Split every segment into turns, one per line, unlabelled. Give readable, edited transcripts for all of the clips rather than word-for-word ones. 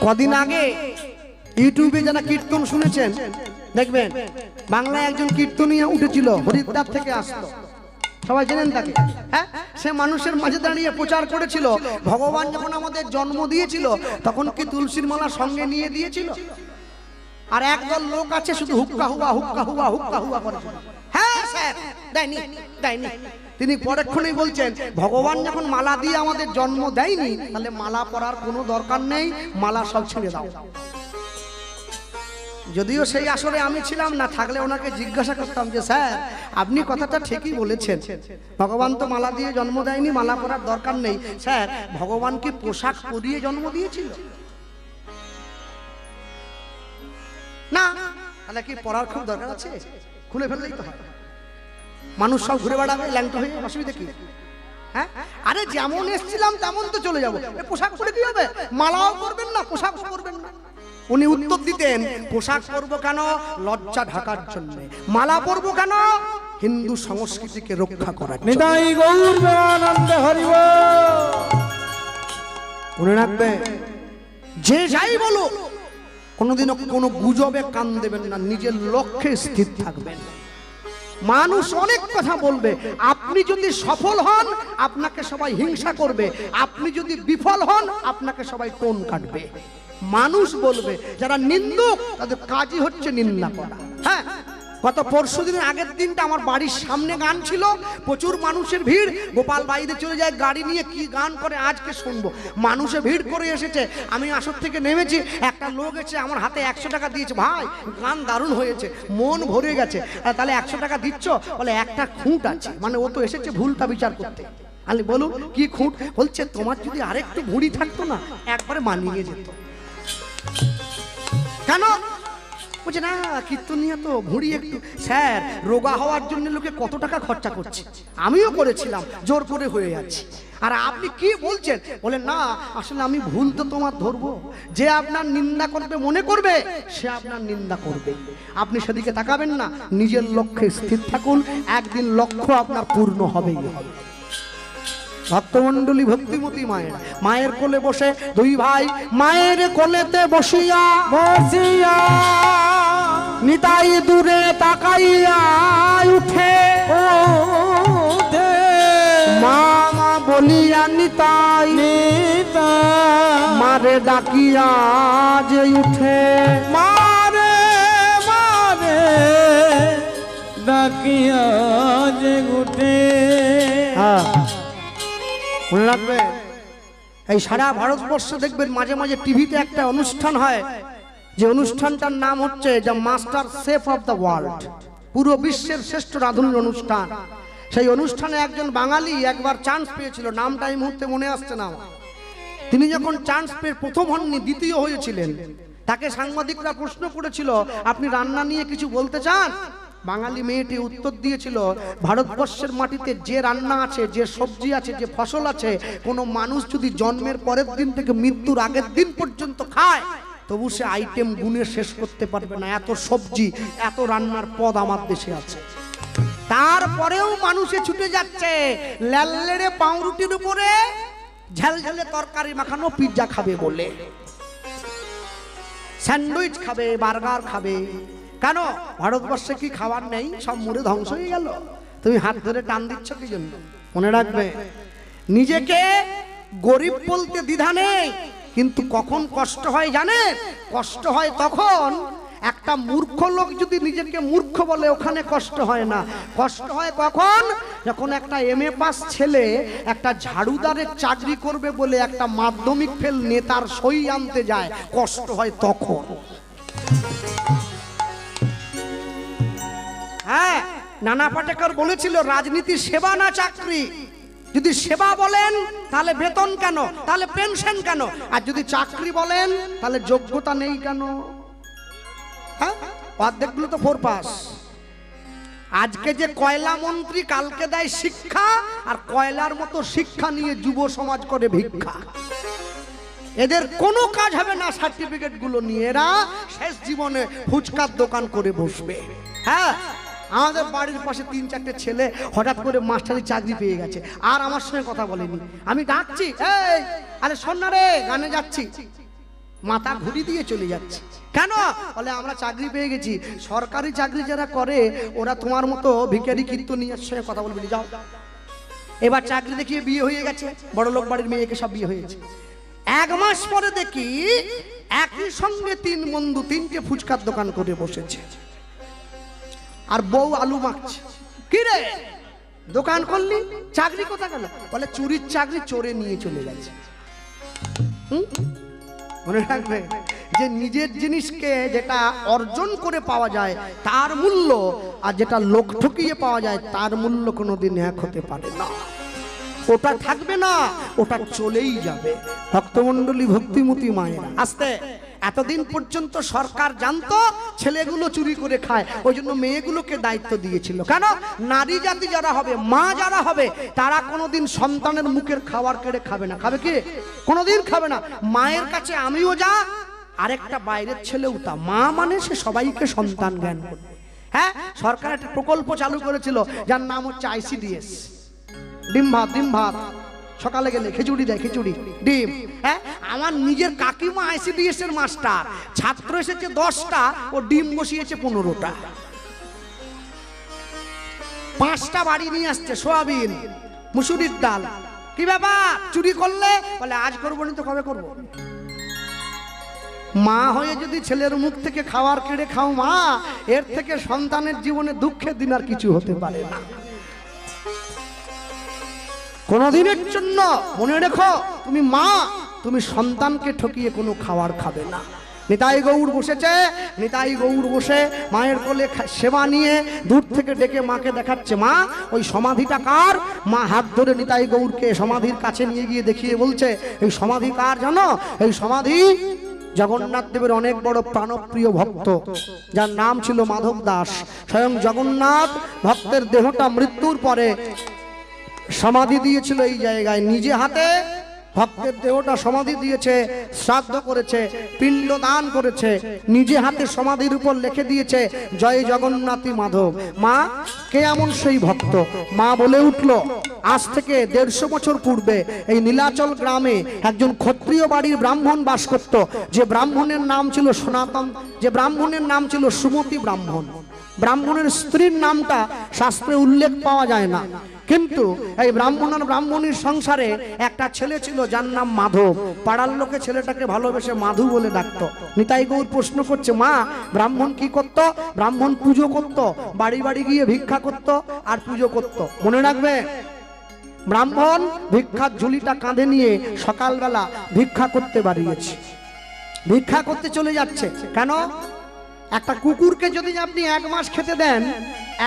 কদিন আগে ইউটিউবে যারা কীর্তন শুনেছেন দেখবেন, বাংলায় একজন কীর্তনীয় উঠেছিল, হরিদ্বার থেকে আসলো, সবাই জানেন তাকে। হ্যাঁ, সে মানুষের মাঝে দাঁড়িয়ে প্রচার করেছিল ভগবান যখন আমাদের জন্ম দিয়েছিল তখন কি তুলসীর মালা সঙ্গে নিয়ে দিয়েছিল? আর একদল লোক আছে শুধু হুক্কা হুয়া হুক্কা হুয়া হুক্কা হুয়া করেছিল। হ্যাঁ স্যার, দেয়নি দেয়নি। তিনি পরক্ষণেই বলছেন ভগবান যখন মালা দিয়ে আমাদের জন্ম দেয়নি তাহলে মালা পরার কোনো দরকার নেই, মালা সব ছেড়ে দাও। যদিও সেই আসরে আমি ছিলাম না, থাকলে ওনাকে জিজ্ঞাসা করতাম যে স্যার আপনি কথাটা ঠিকই বলেছেন, ভগবান তো মালা দিয়ে জন্ম দেয়নি, মালা পরার দরকার নেই। স্যার ভগবান কি পোশাক পরিয়ে জন্ম দিয়েছিল? না, তাহলে কি পরার খুব দরকার আছে? খুলে ফেললেই তো হয়। মানুষ সব ঘুরে বেড়াবে ল্যাংটা হয়ে, অসুবিধা কি? হ্যাঁ, আরে যেমন এসেছিলাম তেমন তো চলে যাবো, পোশাক পরে কি হবে? মালাও করবেন না, পোশাক করবেন না। উনি উত্তর দিতেন পোশাক পরবো কেন? লজ্জা ঢাকার জন্য। মালা পরবো কেন? হিন্দু সংস্কৃতিকে রক্ষা করার জন্য।
নিতাই গৌর প্রেমানন্দ হরি বল।
মনে রাখবে, যে যাই বলো কোনোদিনও কোনো গুজবে কান দেবেন না, নিজের লক্ষ্যে স্থির থাকবেন। মানুষ অনেক কথা বলবে, আপনি যদি সফল হন আপনাকে সবাই হিংসা করবে, আপনি যদি বিফল হন আপনাকে সবাই টোন কাটবে। মানুষ বলবে, যারা নিন্দুক তাদের কাজই হচ্ছে নিন্দা করা। হ্যাঁ, গত পরশু দিনের আগের দিনটা আমার বাড়ির সামনে গান ছিল, প্রচুর মানুষের ভিড়। গোপাল বাইরে চলে যায় গাড়ি নিয়ে, কি গান করে আজকে শুনবো। মানুষে ভিড় করে এসেছে, আমি আসর থেকে নেমেছি, একটা লোক এসে আমার হাতে 100 টাকা দিয়েছে, ভাই গান দারুণ হয়েছে, মন ভরে গেছে। তাহলে 100 টাকা দিচ্ছ? বলে একটা খুঁট আছে, মানে ও তো এসেছে ভুলটা বিচার করতে। আমি বলুন কি খুঁট? বলছে তোমার যদি আরেকটু ভুঁড়ি থাকতো না একবারে মানিয়ে যেত। কেন? বলছে না কীর্তনিয়া তো ভুঁড়ি একটু। স্যার রোগা হওয়ার জন্য লোকে কত টাকা খরচা করছে, আমিও করেছিলাম, জোর করে হয়ে যাচ্ছে। আর আপনি কি বলছেন? বলেন না আসলে আমি ভুল তো তোমার ধরবো, যে আপনার নিন্দা করবে মনে করবে সে আপনার নিন্দা করবে, আপনি সেদিকে তাকাবেন না, নিজের লক্ষ্যে স্থির থাকুন, একদিন লক্ষ্য আপনার পূর্ণ হবেই হবে। ভক্তমন্ডলী ভক্তিমতী মায়ের, মায়ের কোলে বসে দুই ভাই মায়ের কোলেতে বসিয়া
বসিয়া
নিতাই দূরে তাকাইয়া উঠে
ও দে
মা মা বলিয়া নিতাই মারে ডাকিয়া যে উঠে,
মারে মারে ডাকিয়া যে উঠে।
হ্যাঁ মনে রাখবে, এই সারা ভারতবর্ষ দেখবেন মাঝে মাঝে টিভিতে একটা অনুষ্ঠান হয়, যে অনুষ্ঠানটার নাম হচ্ছে the master chef of the world, পুরো বিশ্বের শ্রেষ্ঠ রাঁধুনির অনুষ্ঠান। সেই অনুষ্ঠানে একজন বাঙালি একবার চান্স পেয়েছিল, নামটা এই মুহূর্তে মনে আসছে না। তিনি যখন চান্স পেয়ে প্রথম হননি, দ্বিতীয় হয়েছিলেন, তাকে সাংবাদিকরা প্রশ্ন করেছিল আপনি রান্না নিয়ে কিছু বলতে চান? বাঙালি মেয়েটি উত্তর দিয়েছিল ভারতবর্ষের মাটিতে যে রান্না আছে, যে সবজি আছে, যে ফসল আছে, কোনো মানুষ যদি জন্মের পরের দিন থেকে মৃত্যুর আগের দিন পর্যন্ত খায় তবু সে আইটেম গুণে শেষ করতে পারবে না, এত সবজি এত রান্নার পদ আমার দেশে আছে। তারপরেও মানুষে ছুটে যাচ্ছে ল্যাললেড়ে পাউরুটির উপরে ঝালঝালে তরকারি মাখানো পিৎজা খাবে বলে, স্যান্ডউইচ খাবে, বার্গার খাবে। কেন? ভারতবর্ষে কি খাবার নেই? সব মুড়ে ধ্বংস হয়ে গেল, তুমি হাত ধরে টান দিচ্ছ কি জন্য? মনে রাখবে, নিজেকে গরিব বলতে দ্বিধা নেই, কিন্তু কখন কষ্ট হয় জানেন? কষ্ট হয় তখন একটা মূর্খ লোক যদি নিজেকে মূর্খ বলে, ওখানে কষ্ট হয় না। কষ্ট হয় কখন? যখন একটা MA পাস ছেলে একটা ঝাড়ুদারের চাকরি করবে বলে একটা মাধ্যমিক ফেল নেতার সই আনতে যায়, কষ্ট হয় তখন। হ্যাঁ, নানা পাটেকর বলেছিল রাজনীতি সেবা না চাকরি। যদি সেবা বলেন তাহলে বেতন কেন, তাহলে পেনশন কেন? আর যদি চাকরি বলেন তাহলে যোগ্যতা নেই কেন? হ্যাঁ, অর্ধেকগুলো তো 4 পাস। আজকে যে কয়লা মন্ত্রী কালকে দেয় শিক্ষা, আর কয়লার মতো শিক্ষা নিয়ে যুব সমাজ করে ভিক্ষা। এদের কোনো কাজ হবে না সার্টিফিকেট গুলো নিয়ে, এরা শেষ জীবনে ফুচকার দোকান করে বসবে। হ্যাঁ, আমাদের বাড়ির পাশে 3-4টে ছেলে হঠাৎ করে মাস্টারি চাকরি পেয়ে গেছে, আর আমার সঙ্গে কথা বলেনি। আমি ডাকছি, এই আরে শোন না রে, গানে যাচ্ছি। মাথা ঘুরি দিয়ে চলে যাচ্ছে। কেন? বলে আমরা চাকরি পেয়ে গেছি। সরকারি চাকরি যারা করে ওরা তোমার মতো ভিখারি কীর্তনিয়ার সঙ্গে কথা বলবে যাও। এবার চাকরি দেখিয়ে বিয়ে হয়ে গেছে, বড় লোক বাড়ির মেয়েকে সব বিয়ে হয়েছে। 1 মাস পরে দেখি একই সঙ্গে 3 বন্ধু 3টে ফুচকার দোকান করে বসেছে, আর বউ আলু মাখছে। কি রে দোকান করলি, চাকরি কোথা গেল? বলে চুরির চাকরি চোরে নিয়ে চলে গেছে। মনে রাখবে যে নিজের জিনিসকে যেটা অর্জন করে পাওয়া যায় তার মূল্য, আর যেটা লোক ঠকিয়ে পাওয়া যায় তার মূল্য কোনোদিন এক হতে পারে না। ওটা থাকবে না, ওটা চলেই যাবে। ভক্তমণ্ডলী, ভক্তিমতী মায়েরা, আস্তে এতদিন পর্যন্ত সরকার জানতো ছেলেগুলো চুরি করে খায়, ওই জন্য মেয়েগুলোকে দায়িত্ব দিয়েছিল। কেন? নারী জাতি যারা হবে, মা যারা হবে, তারা কোনোদিন সন্তানের মুখের খাবার কেড়ে খাবে না। খাবে কি? কোনোদিন খাবে না। মায়ের কাছে আমিও যা, আরেকটা বাইরের ছেলেও তা। মা মানে সে সবাইকে সন্তান জ্ঞান করবে। হ্যাঁ, সরকার একটা প্রকল্প চালু করেছিল যার নাম হচ্ছে ICDS, ডিম ভাত। সকালে গেলে খিচুড়ি দেয়, খিচুড়ি ডিম। হ্যাঁ, আমার নিজের কাকিমা ICDS এর মাস্টার, ছাত্র এসেছে 10টা, ও ডিম বসিয়েছে 15টা। 5টা বাড়ি নিয়ে আসছে সোয়াবিন, মুসুরির ডাল। কি ব্যাপার, চুরি করলে? বলে আজ করবো না তো কবে করবো? মা হয়ে যদি ছেলের মুখ থেকে খাবার কেড়ে খাও মা, এর থেকে সন্তানের জীবনে দুঃখের দিন আর কিছু হতে পারে না। কোনদিনের জন্য মনে রেখো, তুমি মা, তুমি সন্তানকে ঠকিয়ে কোনো খাবার খাবে না। নিতাই গৌর বসেছে, নিতাই গৌর বসে মায়ের কোলে সেবা নিয়ে দূর থেকে ডেকে মাকে দেখাচ্ছে, মা ওই সমাধিটা কার? মা হাত ধরে নিতাই গৌরকে সমাধির কাছে নিয়ে গিয়ে দেখিয়ে বলছে, এই সমাধি কার জানো? এই সমাধি জগন্নাথ দেবের অনেক বড় প্রাণপ্রিয় ভক্ত, যার নাম ছিল মাধব দাস। স্বয়ং জগন্নাথ ভক্তের দেহটা মৃত্যুর পরে সমাধি দিয়েছিল এই জায়গায়, নিজে হাতে ভক্তের দেহটা সমাধি দিয়েছে, শ্রাদ্ধ করেছে, পিণ্ড দান করেছে, নিজে হাতে সমাধির উপর লিখে দিয়েছে জয় জগন্নাথী মাধব। মা কে এমন সেই ভক্ত? মা বলে উঠল, আজ থেকে 150 বছর পূর্বে এই নীলাচল গ্রামে একজন ক্ষত্রিয় বাড়ির ব্রাহ্মণ বাস করত, যে ব্রাহ্মণের নাম ছিল সনাতন, যে ব্রাহ্মণের নাম ছিল সুমতি ব্রাহ্মণ। ব্রাহ্মণের স্ত্রীর নামটা শাস্ত্রে উল্লেখ পাওয়া যায় না, কিন্তু এই ব্রাহ্মণ আর ব্রাহ্মণীর সংসারে একটা ছেলে ছিল যার নাম মাধব। পাড়ার লোকে ছেলেটাকে ভালোবেসে মাধু বলে ডাকতো। নিতাই গৌর প্রশ্ন করছে, মা ব্রাহ্মণ কি করত? ব্রাহ্মণ পুজো করত, বাড়ি বাড়ি গিয়ে ভিক্ষা করত আর পুজো করত। মনে রাখবে, ব্রাহ্মণ ভিক্ষার ঝুলিটা কাঁধে নিয়ে সকালবেলা ভিক্ষা করতে বাড়িয়েছে, ভিক্ষা করতে চলে যাচ্ছে। কেন? একটা কুকুরকে যদি আপনি 1 মাস খেতে দেন,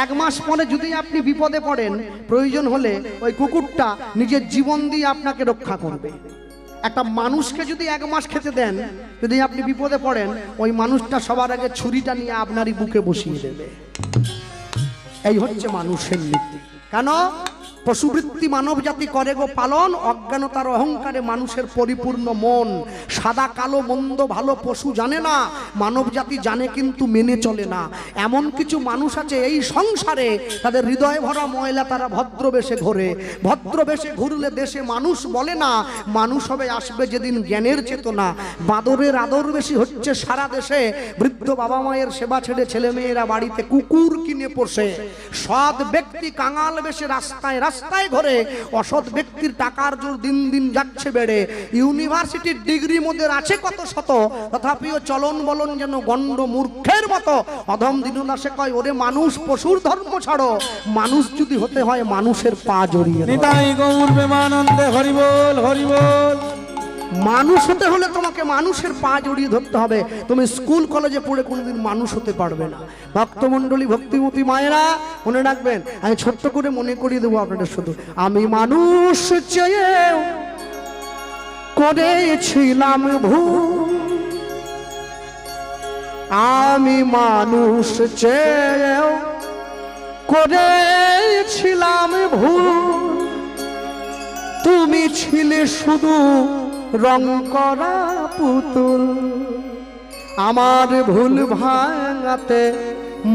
1 মাস পরে যদি আপনি বিপদে পড়েন, প্রয়োজন হলে ওই কুকুরটা নিজের জীবন দিয়ে আপনাকে রক্ষা করবে। একটা মানুষকে যদি 1 মাস খেতে দেন, যদি আপনি বিপদে পড়েন, ওই মানুষটা সবার আগে ছুরিটা নিয়ে আপনারই বুকে বসিয়ে দেবে। এই হচ্ছে মানুষের নীতি। কেন? পশুবৃত্তি মানব জাতি করে গো পালন, অজ্ঞানতার অহংকারে মানুষের পরিপূর্ণ মন। সাদা কালো মন্দ ভালো পশু জানে না, মানব জাতি জানে কিন্তু মেনে চলে না। এমন কিছু মানুষ আছে এই সংসারে, তাদের হৃদয় ভরা ময়লা, তারা ভদ্রবেশে ঘোরে। ভদ্রবেশে ঘুরলে দেশে মানুষ বলে না, মানুষ হবে আসবে যেদিন জ্ঞানের চেতনা। বাদরের আদর বেশি হচ্ছে সারা দেশে, বৃদ্ধ বাবা মায়ের সেবা ছেড়ে ছেলে মেয়েরা বাড়িতে কুকুর কিনে পোষে। সৎ ব্যক্তি কাঙাল বেশে রাস্তায় রাস্তায় ঘরে, অসৎ ব্যক্তির টাকার জোর দিন দিন যাচ্ছে বেড়ে। ইউনিভার্সিটির ডিগ্রি মোদের আছে কত শত, তথাপিও চলন বলন যেন গণ্ড মূর্খের মতো। অধম দীনদাসে কয়, ওরে মানুষ পশুর ধর্ম ছাড়ো, মানুষ যদি হতে হয় মানুষের পা জড়িয়ে।
নিতাই গৌর প্রেমানন্দে হরি বল, হরি বল।
মানুষ হতে হলে তোমাকে মানুষের পা জড়িয়ে ধরতে হবে। তুমি স্কুল কলেজে পড়ে কোনোদিন মানুষ হতে পারবে না। ভক্তমণ্ডলী, ভক্তিমতী মায়েরা মনে রাখবেন, আমি ছোট্ট করে মনে করিয়ে দেবো আপনাদের শুধু, আমি মানুষ চেয়েও করেছিলাম ভুল, আমি মানুষ চেয়েও করেছিলাম ভুল, তুমি ছিলে শুধু রং করা পুতুল, আমার ভুল ভাঙাতে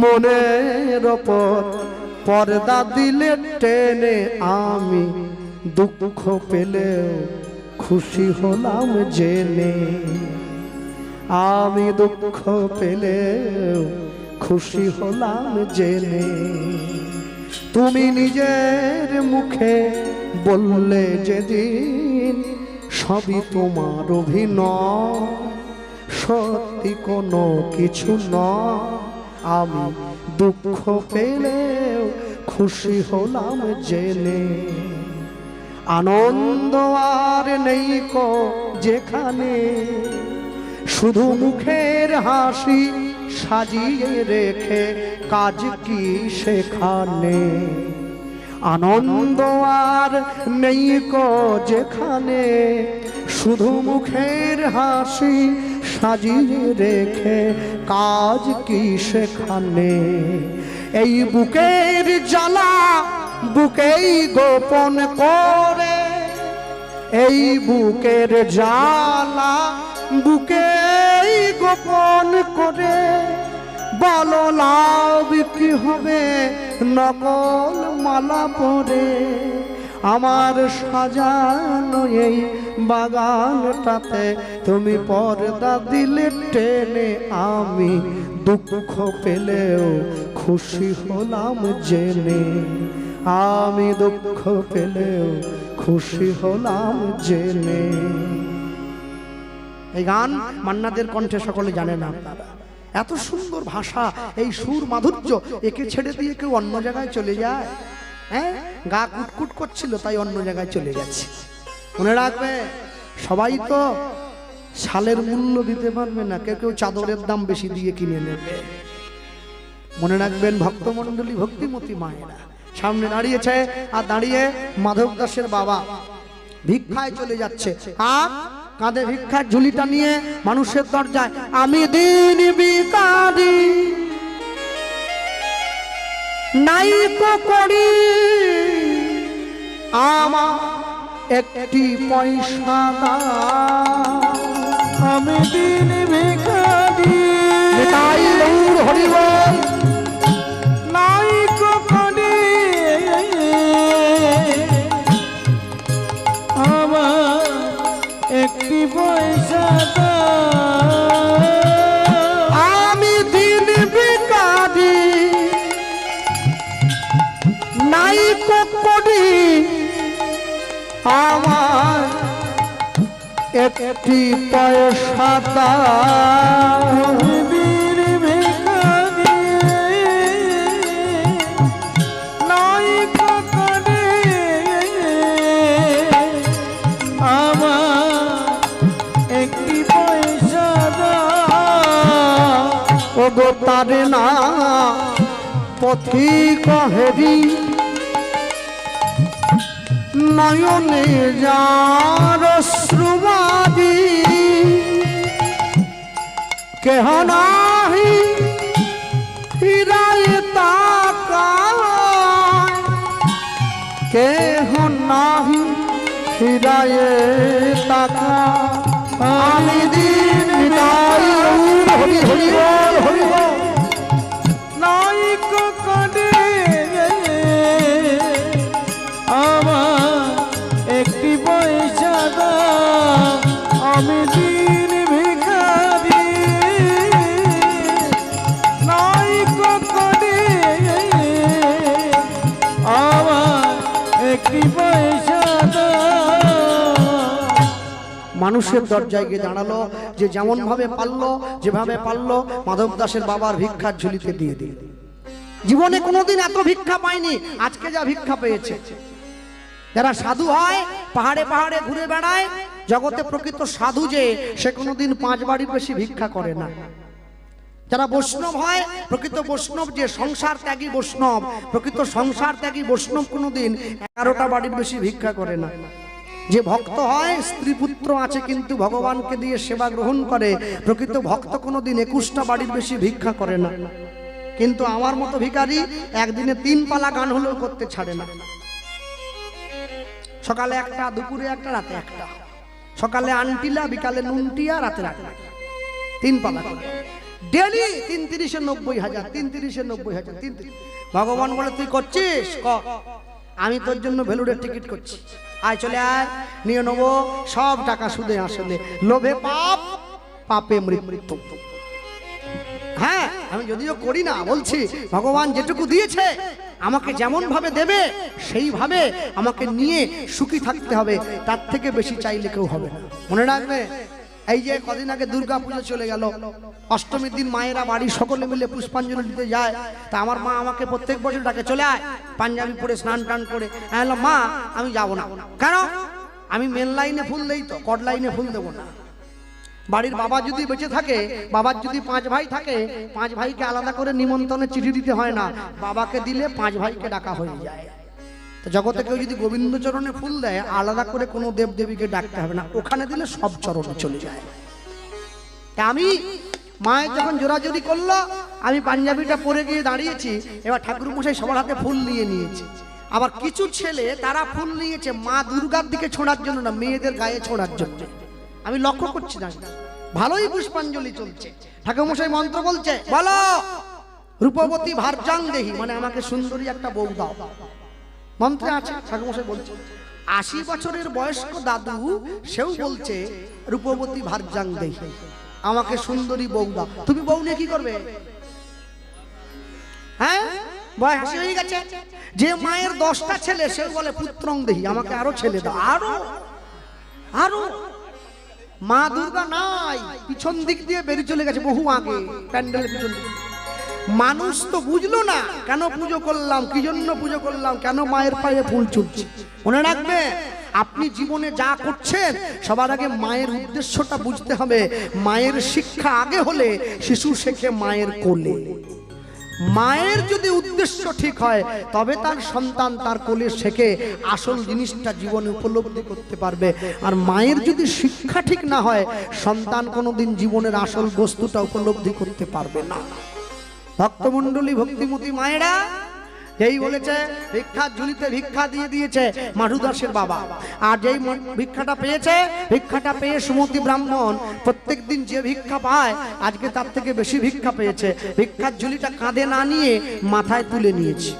মনের ওপর পর্দা দিলে টেনে, আমি দুঃখ পেলেও খুশি হলাম জেনে। আমি দুঃখ পেলেও খুশি হলাম জেনে, তুমি নিজের মুখে বললে যেদিন সবই তোমার অভিনয়, সত্যি কোনো কিছু নয়। আমি দুঃখ পেলেও খুশি হলাম জেনে, আনন্দ আর নেই কো যেখানে, শুধু মুখের হাসি সাজিয়ে রেখে কাজ কি সেখানে। আনন্দ আর নেই কো যেখানে, শুধু মুখের হাসি সাজিয়ে রেখে কাজ কি সেখানে। এই বুকের জ্বালা বুকেই গোপন করে, এই বুকের জ্বালা বুকেই গোপন করে, বলো লাভ কি হবে নকল মালা পরে। আমার সাজানো এই বাগানটাতে তুমি পর্দা দিলে টেনে, আমি দুঃখ পেলেও খুশি হলাম জেনে, আমি দুঃখ পেলেও খুশি হলাম জেনে। এই গান মান্নাদের কণ্ঠে সকলে জানে না আপনারা। এত সুন্দর ভাষা, এই সুর মাধুর্য, একে ছেড়ে দিয়ে কেউ অন্য জায়গায় চলে যায়? হ্যাঁ, গা কুটকুট করছিল তাই অন্য জায়গায় চলে গেছে। মনে রাখবে, সবাই তো শালের মূল্য দিতে পারবে না, কেউ কেউ চাদরের দাম বেশি দিয়ে কিনে নেবে। মনে রাখবেন ভক্তমণ্ডলী, ভক্তিমতী মায়েরা সামনে দাঁড়িয়েছে, আর দাঁড়িয়ে মাধব দাসের বাবা ভিক্ষায় চলে যাচ্ছে, আর কাঁধে ভিক্ষার ঝুলিটা নিয়ে মানুষের দরজায়, আমি দিন ভিখারি নাই কো করি, আমার একটি পয়সা দাও।
আমি দিন ভিখারি
নিতাই গৌর হরি বল।
নাই কখনি, আমার একটি পয়সা দাও।
আমি দিন ভিখারি নাই কো করি, আমার একটি পয়সা দাও।
দিন ভিখারি নাই কখনি, আমার একটি পয়সা দাও।
ও গো তারে না পথিক হেরি, নয়নে যার শ্রুবাদি, কেহ নাহি ফিরায় তাকায়, কেহ নাহি ফিরায় তাকায়। আমি দিন বিদায় হরি হরি বল, হরি বল।
নাই কখনি, আমার একটি পয়সা দাও। আমি দিন ভিখারি নাই কখনি, আমার একটি পয়সা দাও।
মানুষের দরজায় গিয়ে দাঁড়ালো, যে যেমন ভাবে পারলো, যেভাবে পারলো মাধব দাসের বাবার ভিক্ষার ঝুলিতে দিয়ে দিল। জীবনে কোনোদিন এত ভিক্ষা পায়নি, আজকে যা ভিক্ষা পেয়েছে। যারা সাধু হয়, পাহাড়ে পাহাড়ে ঘুরে বেড়ায়, জগতে প্রকৃত সাধু যে সে কোনোদিন 5 বাড়ির বেশি ভিক্ষা করে না। যারা বৈষ্ণব হয়, প্রকৃত বৈষ্ণব যে সংসার ত্যাগী বৈষ্ণব, প্রকৃত সংসার ত্যাগী বৈষ্ণব কোনোদিন 11টা বাড়ির বেশি ভিক্ষা করে না। যে ভক্ত হয়, স্ত্রী পুত্র আছে কিন্তু ভগবানকে দিয়ে সেবা গ্রহণ করে, প্রকৃত ভক্ত কোনোদিন 21টা বাড়ির বেশি ভিক্ষা করে না। কিন্তু আমার মতো ভিখারি একদিনে 3 পালা গান হলেও করতে ছাড়ে না। সকালে একটা, দুপুরে একটা, রাতে একটা। সকালে আনটিলা, বিকালে নুনটিয়া, রাতে রাতে 3 পালা ডেলি। 3 3 90,000, 3 3 90,000, 3 3। ভগবান বলে, তুই করছিস কর, আমি তোর জন্য ভেলুরের টিকিট করছি, আয় চলে আয়, নিয়ে নেবো সব টাকা সুদে আসলে। লোভে পাপ, পাপে মৃত্যু। হ্যাঁ, আমি যদিও করি না, বলছি ভগবান যেটুকু দিয়েছে আমাকে যেমন ভাবে দেবে সেইভাবে আমাকে নিয়ে সুখী থাকতে হবে, তার থেকে বেশি চাইলে কেউ হবে না। মনে রাখবে, এই যে কদিন আগে দুর্গা পুজো চলে গেল, অষ্টমীর দিন মায়েরা বাড়ি সকলে মিলে পুষ্পাঞ্জলি দিতে যায়। তা আমার মা আমাকে প্রত্যেক বছর ডাকে, চলে আয়, পাঞ্জাবি পরে স্নান টান করে। আমি বললাম, মা আমি যাবো না। কেন? আমি মেন লাইনে ফুল দেই, তো কট লাইনে ফুল দেবো না। বাড়ির বাবা যদি বেঁচে থাকে, বাবার যদি 5 ভাই থাকে, 5 ভাইকে আলাদা করে নিমন্ত্রণের চিঠি দিতে হয় না, বাবাকে দিলে 5 ভাইকে ডাকা হয়ে যায়। তো জগতে কেউ যদি গোবিন্দ চরণে ফুল দেয়, আলাদা করে কোনো দেব দেবীকে ডাকতে হবে না, ওখানে দিলে সব চরণে চলে যায়। তা আমি মায়ের যখন জোরাজোরি করলো, আমি পাঞ্জাবিটা পরে গিয়ে দাঁড়িয়েছি, এবার ঠাকুর মশাই সবার হাতে ফুল নিয়ে নিয়েছে। আবার কিছু ছেলে তারা ফুল নিয়েছে মা দুর্গার দিকে ছোঁড়ার জন্য না, মেয়েদের গায়ে ছোঁড়ার জন্য। আমি লক্ষ্য করছি না, ভালোই পুষ্পাঞ্জলি চলছে, ঠাকুর মশাই মন্ত্র বলছে, বলো রূপবতী ভার্যাং দেহি, মানে আমাকে সুন্দরী একটা বউ দাও। মন্ত্রে আছে, ঠাকুর মশাই বলছে। 80 বছরের বয়স্ক দাদু সেও বলছে রূপবতী ভার্যাং দেহি, আমাকে সুন্দরী বউ দাও। তুমি বউ নিয়ে কি করবে? হ্যাঁ, বয়স 80 হয়ে গেছে। যে মায়ের 10টা ছেলে সেও বলে পুত্রং দেহি, আমাকে আরো ছেলে দাও, আরো আরো। মা দুর্গা নাই, পিছন দিক দিয়ে বেরিয়ে চলে গেছে বহু আগে, প্যান্ডেলের পিছন দিকে। মানুষ তো বুঝলো না কেন পুজো করলাম, কি জন্য পুজো করলাম, কেন মায়ের পায়ে ফুল ছুটছে। মনে রাখবে, আপনি জীবনে যা করছেন সবার আগে মায়ের উদ্দেশ্যটা বুঝতে হবে। মায়ের শিক্ষা আগে হলে শিশু শেখে মায়ের কোলে। মায়ের যদি উদ্দেশ্য ঠিক হয় তবে তার সন্তান তার কোলে শেখে আসল জিনিসটা জীবনে উপলব্ধি করতে পারবে। আর মায়ের যদি শিক্ষা ঠিক না হয়, সন্তান কোনোদিন জীবনের আসল বস্তুটা উপলব্ধি করতে পারবে না। ভক্তমণ্ডলী, ভক্তিমতী মায়েরা যেই বলেছে ভিক্ষার ঝুলিতে ভিক্ষা দিয়ে দিয়েছে মাধু দাসের বাবা, আর যেই ভিক্ষাটা পেয়েছে, ভিক্ষাটা পেয়ে সুমতি ব্রাহ্মণ প্রত্যেকদিন যে ভিক্ষা পায় আজকে তার থেকে বেশি ভিক্ষা পেয়েছে। ভিক্ষার ঝুলিটা কাঁধে না নিয়ে মাথায় তুলে নিয়েছে,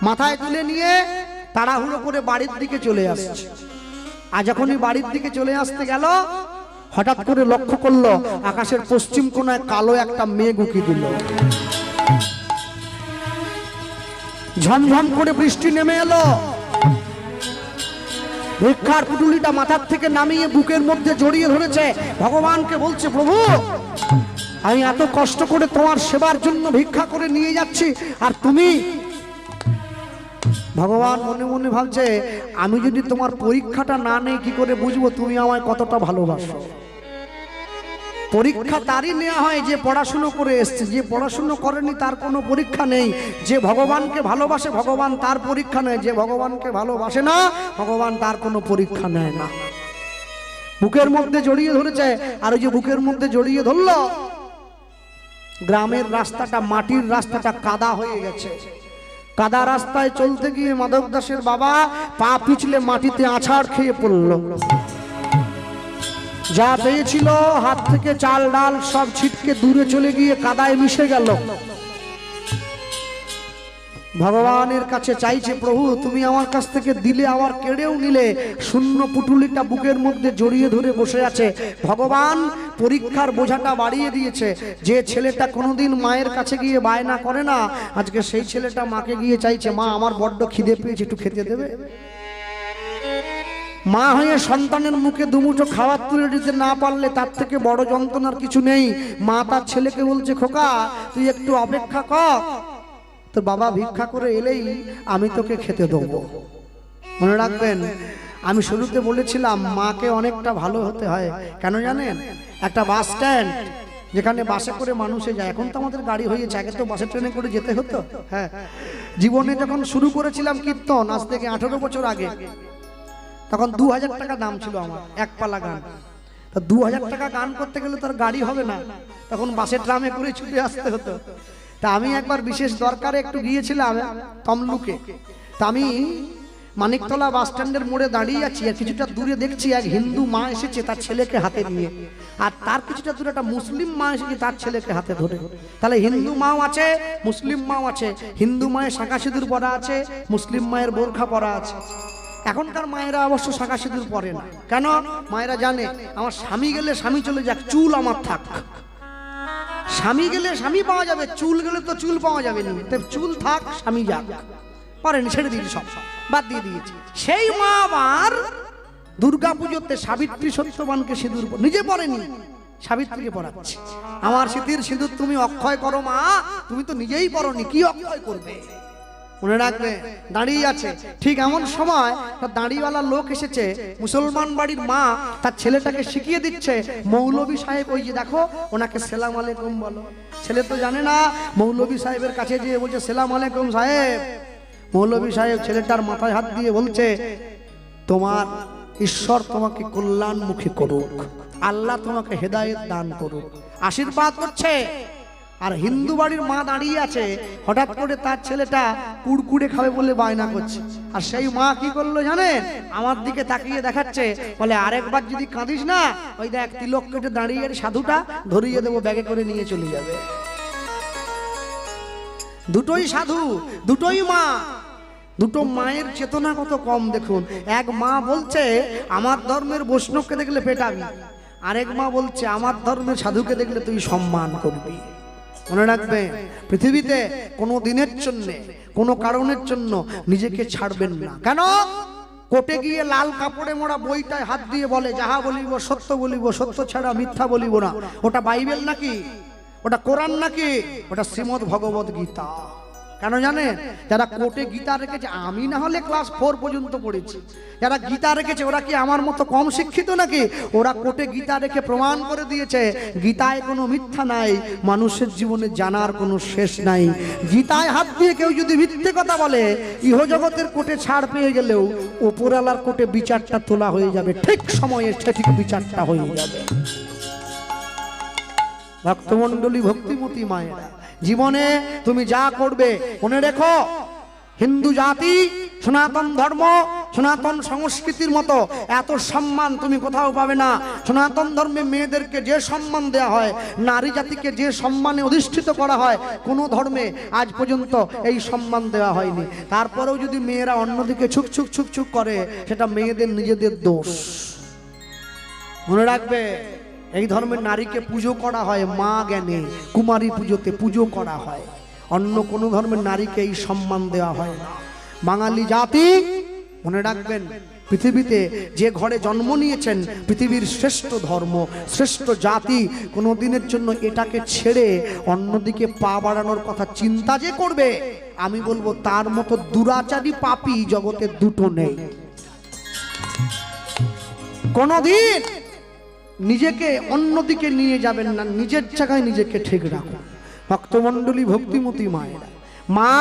মাথায় তুলে নিয়ে তাড়াহুড়ো করে বাড়ির দিকে চলে আসছে। আর যখনই বাড়ির দিকে চলে আসতে গেল, হঠাৎ করে লক্ষ্য করলো আকাশের পশ্চিম কোণায় কালো একটা মেঘ উকি দিল। ঝমঝম করে বৃষ্টি নেমে এলো। ভিক্ষার পুটুলিটা মাথার থেকে নামিয়ে বুকের মধ্যে জড়িয়ে ধরেছে, ভগবানকে বলছে, প্রভু আমি এত কষ্ট করে তোমার সেবার জন্য ভিক্ষা করে নিয়ে যাচ্ছি, আর তুমি। ভগবান মনে মনে ভাবছে, আমি যদি তোমার পরীক্ষাটা না নেই কি করে বুঝবো তুমি আমায় কতটা ভালোবাসো। পরীক্ষা তারই নেওয়া হয় যে পড়াশুনো করে এসছে, যে পড়াশুনো করেনি তার কোনো পরীক্ষা নেই। যে ভগবানকে ভালোবাসে ভগবান তার পরীক্ষা নেয়, যে ভগবানকে ভালোবাসে না ভগবান তার কোনো পরীক্ষা নেয় না। বুকের মধ্যে জড়িয়ে ধরেছে, আর ওই যে বুকের মধ্যে জড়িয়ে ধরলো, গ্রামের রাস্তাটা, মাটির রাস্তাটা কাদা হয়ে গেছে। কাদা রাস্তায় চলতে গিয়ে মাধব দাসের বাবা পা পিছলে মাটিতে আছাড় খেয়ে পড়ল। যা পেয়েছিল হাত থেকে চাল ডাল সব ছিটকে দূরে চলে গিয়ে কাদায় মিশে গেল। ভগবানের কাছে চাইছে, প্রভু তুমি আমার কাছ থেকে দিলে আবার কেড়েও নিলে। শূন্য পুটুলিটা বুকের মধ্যে জড়িয়ে ধরে বসে আছে। ভগবান পরীক্ষার বোঝাটা বাড়িয়ে দিয়েছে। যে ছেলেটা কোনোদিন মায়ের কাছে গিয়ে বায়না করে না, আজকে সেই ছেলেটা মাকে গিয়ে চাইছে, মা আমার বড্ড খিদে পেয়েছে, একটু খেতে দেবে। মা হয়ে সন্তানের মুখে দুমুঠো খাবার তুলে দিতে না পারলে তার থেকে বড় যন্ত্রণার কিছু নেই। মা তার ছেলেকে বলছে, খোকা তুই একটু অপেক্ষা কর, তোর বাবা ভিক্ষা করে এলেই আমি তোকে খেতে দেবো। মনে রাখবেন, আমি শুরুতে বলেছিলাম মাকে অনেকটা ভালো হতে হয়। কেন জানেন? একটা বাস স্ট্যান্ড যেখানে বাসে করে মানুষে যায়, এখন তো আমাদের গাড়ি হয়েছে, আগে তো বাসে ট্রেনে করে যেতে হতো। হ্যাঁ, জীবনে যখন শুরু করেছিলাম কীর্তন আজ থেকে 18 বছর আগে, তখন 2000 টাকা দাম ছিল আমার এক পালা গান। তা 2000 টাকা গান করতে গেলে তার গাড়ি হবে না, তখন বাসে ট্রামে করে ছুটে আসতে হতো। তা আমি একবার বিশেষ দরকারে একটু গিয়েছিলাম তমলুকে। তা আমি মানিকতলা বাস স্ট্যান্ডের মোড়ে দাঁড়িয়ে আছি, আর কিছুটা দূরে দেখছি এক হিন্দু মা এসেছে তার ছেলেকে হাতে নিয়ে, আর তার কিছুটা দূরে একটা মুসলিম মা এসেছে তার ছেলেকে হাতে ধরে। তাহলে হিন্দু মাও আছে, মুসলিম মাও আছে। হিন্দু মায়ের শাঁখা সিঁদুর পরা আছে, মুসলিম মায়ের বোরখা পরা আছে। এখনকার মায়েরা অবশ্য শাঁখা সিঁদুর পরে না, কেন? মায়েরা জানে আমার স্বামী গেলে স্বামী চলে যাক, চুল আমার থাক। স্বামী গেলে স্বামী পাওয়া যাবে, চুল গেলে তো চুল পাওয়া যাবে না, তাই চুল থাক, স্বামী যাক। পারেনি, ছেড়ে দিয়েছি, সব বাদ দিয়ে দিয়েছি। সেই মা আবার দুর্গা পুজোতে সাবিত্রী সত্যবানকে সিঁদুর নিজে পড়েনি, সাবিত্রীকে পড়াচ্ছে। আমার স্মৃতির সিঁদুর তুমি অক্ষয় করো মা, তুমি তো নিজেই পড়নি, কি অক্ষয় করবে? মনে রাখবে, দাঁড়িয়ে আছে। ঠিক এমন সময় দাঁড়িওয়ালা লোক এসেছে, মুসলমান বাড়ির মা তার ছেলেটাকে শিখিয়ে দিচ্ছে, মৌলভী সাহেব ওই যে দেখো, ওনাকে সেলাম আলাইকুম বলো। ছেলে তো জানে না, মৌলভী সাহেবের কাছে যেয়ে বলছে সেলাম আলাইকুম সাহেব। মৌলভী সাহেব ছেলেটার মাথায় হাত দিয়ে বলছে, তোমার ঈশ্বর তোমাকে কল্যাণমুখী করুক, আল্লাহ তোমাকে হেদায়েত দান করুক, আশীর্বাদ করছে। আর হিন্দু বাড়ির মা দাঁড়িয়ে আছে, হঠাৎ করে তার ছেলেটা কুড়কুড়ে খাবে বলে বায়না করছে। আর সেই মা কি করলো জানেন? আমার দিকে তাকিয়ে দেখাচ্ছে, বলে আরেকবার যদি কাঁদিস না, ওই দেখ তিলক কেটে দাঁড়িয়ে সাধুটা ধরিয়ে দেবো, ব্যাগে করে নিয়ে চলে যাবে। দুটোই সাধু, দুটোই মা, দুটো মায়ের চেতনা কত কম দেখুন। এক মা বলছে আমার ধর্মের বৈষ্ণবকে দেখলে পেটাবি, আরেক মা বলছে আমার ধর্মের সাধুকে দেখলে তুই সম্মান করবি। মনে রাখবে, পৃথিবীতে কোনো দিনের জন্য, কোনো কারণের জন্য নিজেকে ছাড়বেন না। কেন? কোর্টে গিয়ে লাল কাপড়ে মোড়া বইটায় হাত দিয়ে বলে যাহা বলিব সত্য বলিব, সত্য ছাড়া মিথ্যা বলিব না। ওটা বাইবেল নাকি? ওটা কোরআন নাকি? ওটা শ্রীমদ্ ভগবত গীতা। কেন জানে? যারা কোর্টে গীতা রেখেছে, আমি না হলে ক্লাস 4 পর্যন্ত পড়েছি, যারা গীতা রেখেছে ওরা কি আমার মতো কম শিক্ষিত নাকি? ওরা কোর্টে গীতা রেখে প্রমাণ করে দিয়েছে গীতায় কোনো মিথ্যা নাই, মানুষের জীবনে জানার কোনো শেষ নাই। গীতায় হাত দিয়ে কেউ যদি মিথ্যে কথা বলে, ইহজগতের কোর্টে ছাড় পেয়ে গেলেও ওপরওয়ালার কোর্টে বিচারটা তোলা হয়ে যাবে, ঠিক সময়ে সঠিক বিচারটা হয়ে যাবে। ভক্তমণ্ডলী, ভক্তিমতী মায়েরা, জীবনে তুমি যা করবে মনে রেখো, হিন্দু জাতি, সনাতন ধর্ম, সনাতন সংস্কৃতির মতো এত সম্মান তুমি কোথাও পাবে না। সনাতন ধর্মে মেয়েদেরকে যে সম্মান দেওয়া হয়, নারী জাতিকে যে সম্মানে অধিষ্ঠিত করা হয়, কোনো ধর্মে আজ পর্যন্ত এই সম্মান দেওয়া হয়নি। তারপরেও যদি মেয়েরা অন্যদিকে ছুক ছুক ছুক ছুক করে, সেটা মেয়েদের নিজেদের দোষ। মনে রাখবে, এই ধর্মের নারীকে পুজো করা হয় মা জ্ঞানে, কুমারী পুজোতে পুজো করা হয়, অন্য কোনো ধর্মের নারীকে এই সম্মান দেওয়া হয় না। বাঙালি জাতি মনে রাখবেন, পৃথিবীতে যে ঘরে জন্ম নিয়েছেন, পৃথিবীর শ্রেষ্ঠ ধর্ম, শ্রেষ্ঠ জাতি, কোনো দিনের জন্য এটাকে ছেড়ে অন্যদিকে পা বাড়ানোর কথা চিন্তা যে করবে, আমি বলবো তার মতো দুরাচারী পাপী জগতে দুটো নেই। কোনদিন নিজেকে অন্যদিকে নিয়ে যাবেন না, নিজের জায়গায় নিজেকে ঠিক রাখুন। ভক্তমণ্ডলী, ভক্তিমতী মায়েরা, মা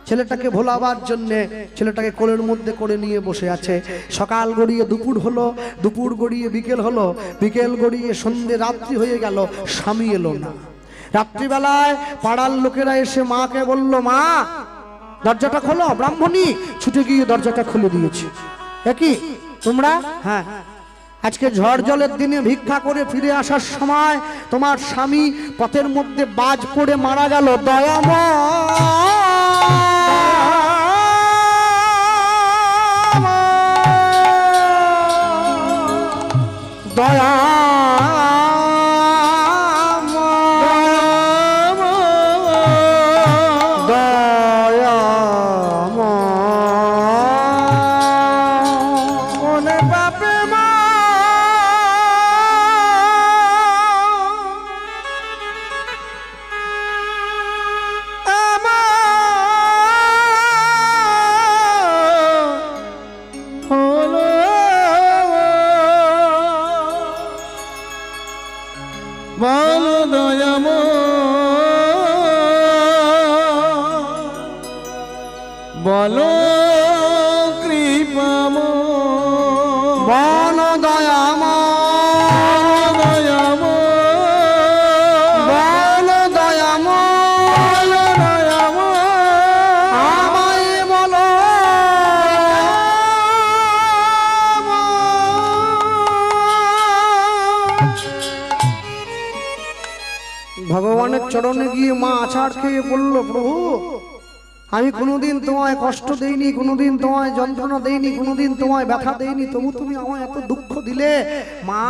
ছেলেটাকে ভোলাবার জন্যে ছেলেটাকে কোলের মধ্যে করে নিয়ে বসে আছে। সকাল গড়িয়ে দুপুর হলো, দুপুর গড়িয়ে বিকেল হলো, বিকেল গড়িয়ে সন্ধে রাত্রি হয়ে গেল, স্বামী এলো না। রাত্রিবেলায় পাড়ার লোকেরা এসে মাকে বলল, মা দরজাটা খোলো। ব্রাহ্মণী ছুটে গিয়ে দরজাটা খুলে দিয়েছে। একই তোমরা? হ্যাঁ, আজকে ঝড় জলের দিনে ভিক্ষা করে ফিরে আসার সময় তোমার স্বামী পথের মধ্যে বাজ পড়ে মারা গেল। দয়াময়, দয়া
বলো কৃপাম,
বল দয়াম,
দয়াম,
বল দয়াম,
দয়াম,
আমায় বলো। ভগবানের চরণে গিয়ে মা আছাড় খেয়ে বলল, প্রভু আমি কোনোদিন তোমায় কষ্ট দেইনি, কোনোদিন তোমায় যন্ত্রণা দেইনি, কোনোদিন তোমায় ব্যথা দেইনি, তবু তুমি আমায় এত দুঃখ দিলে। মা,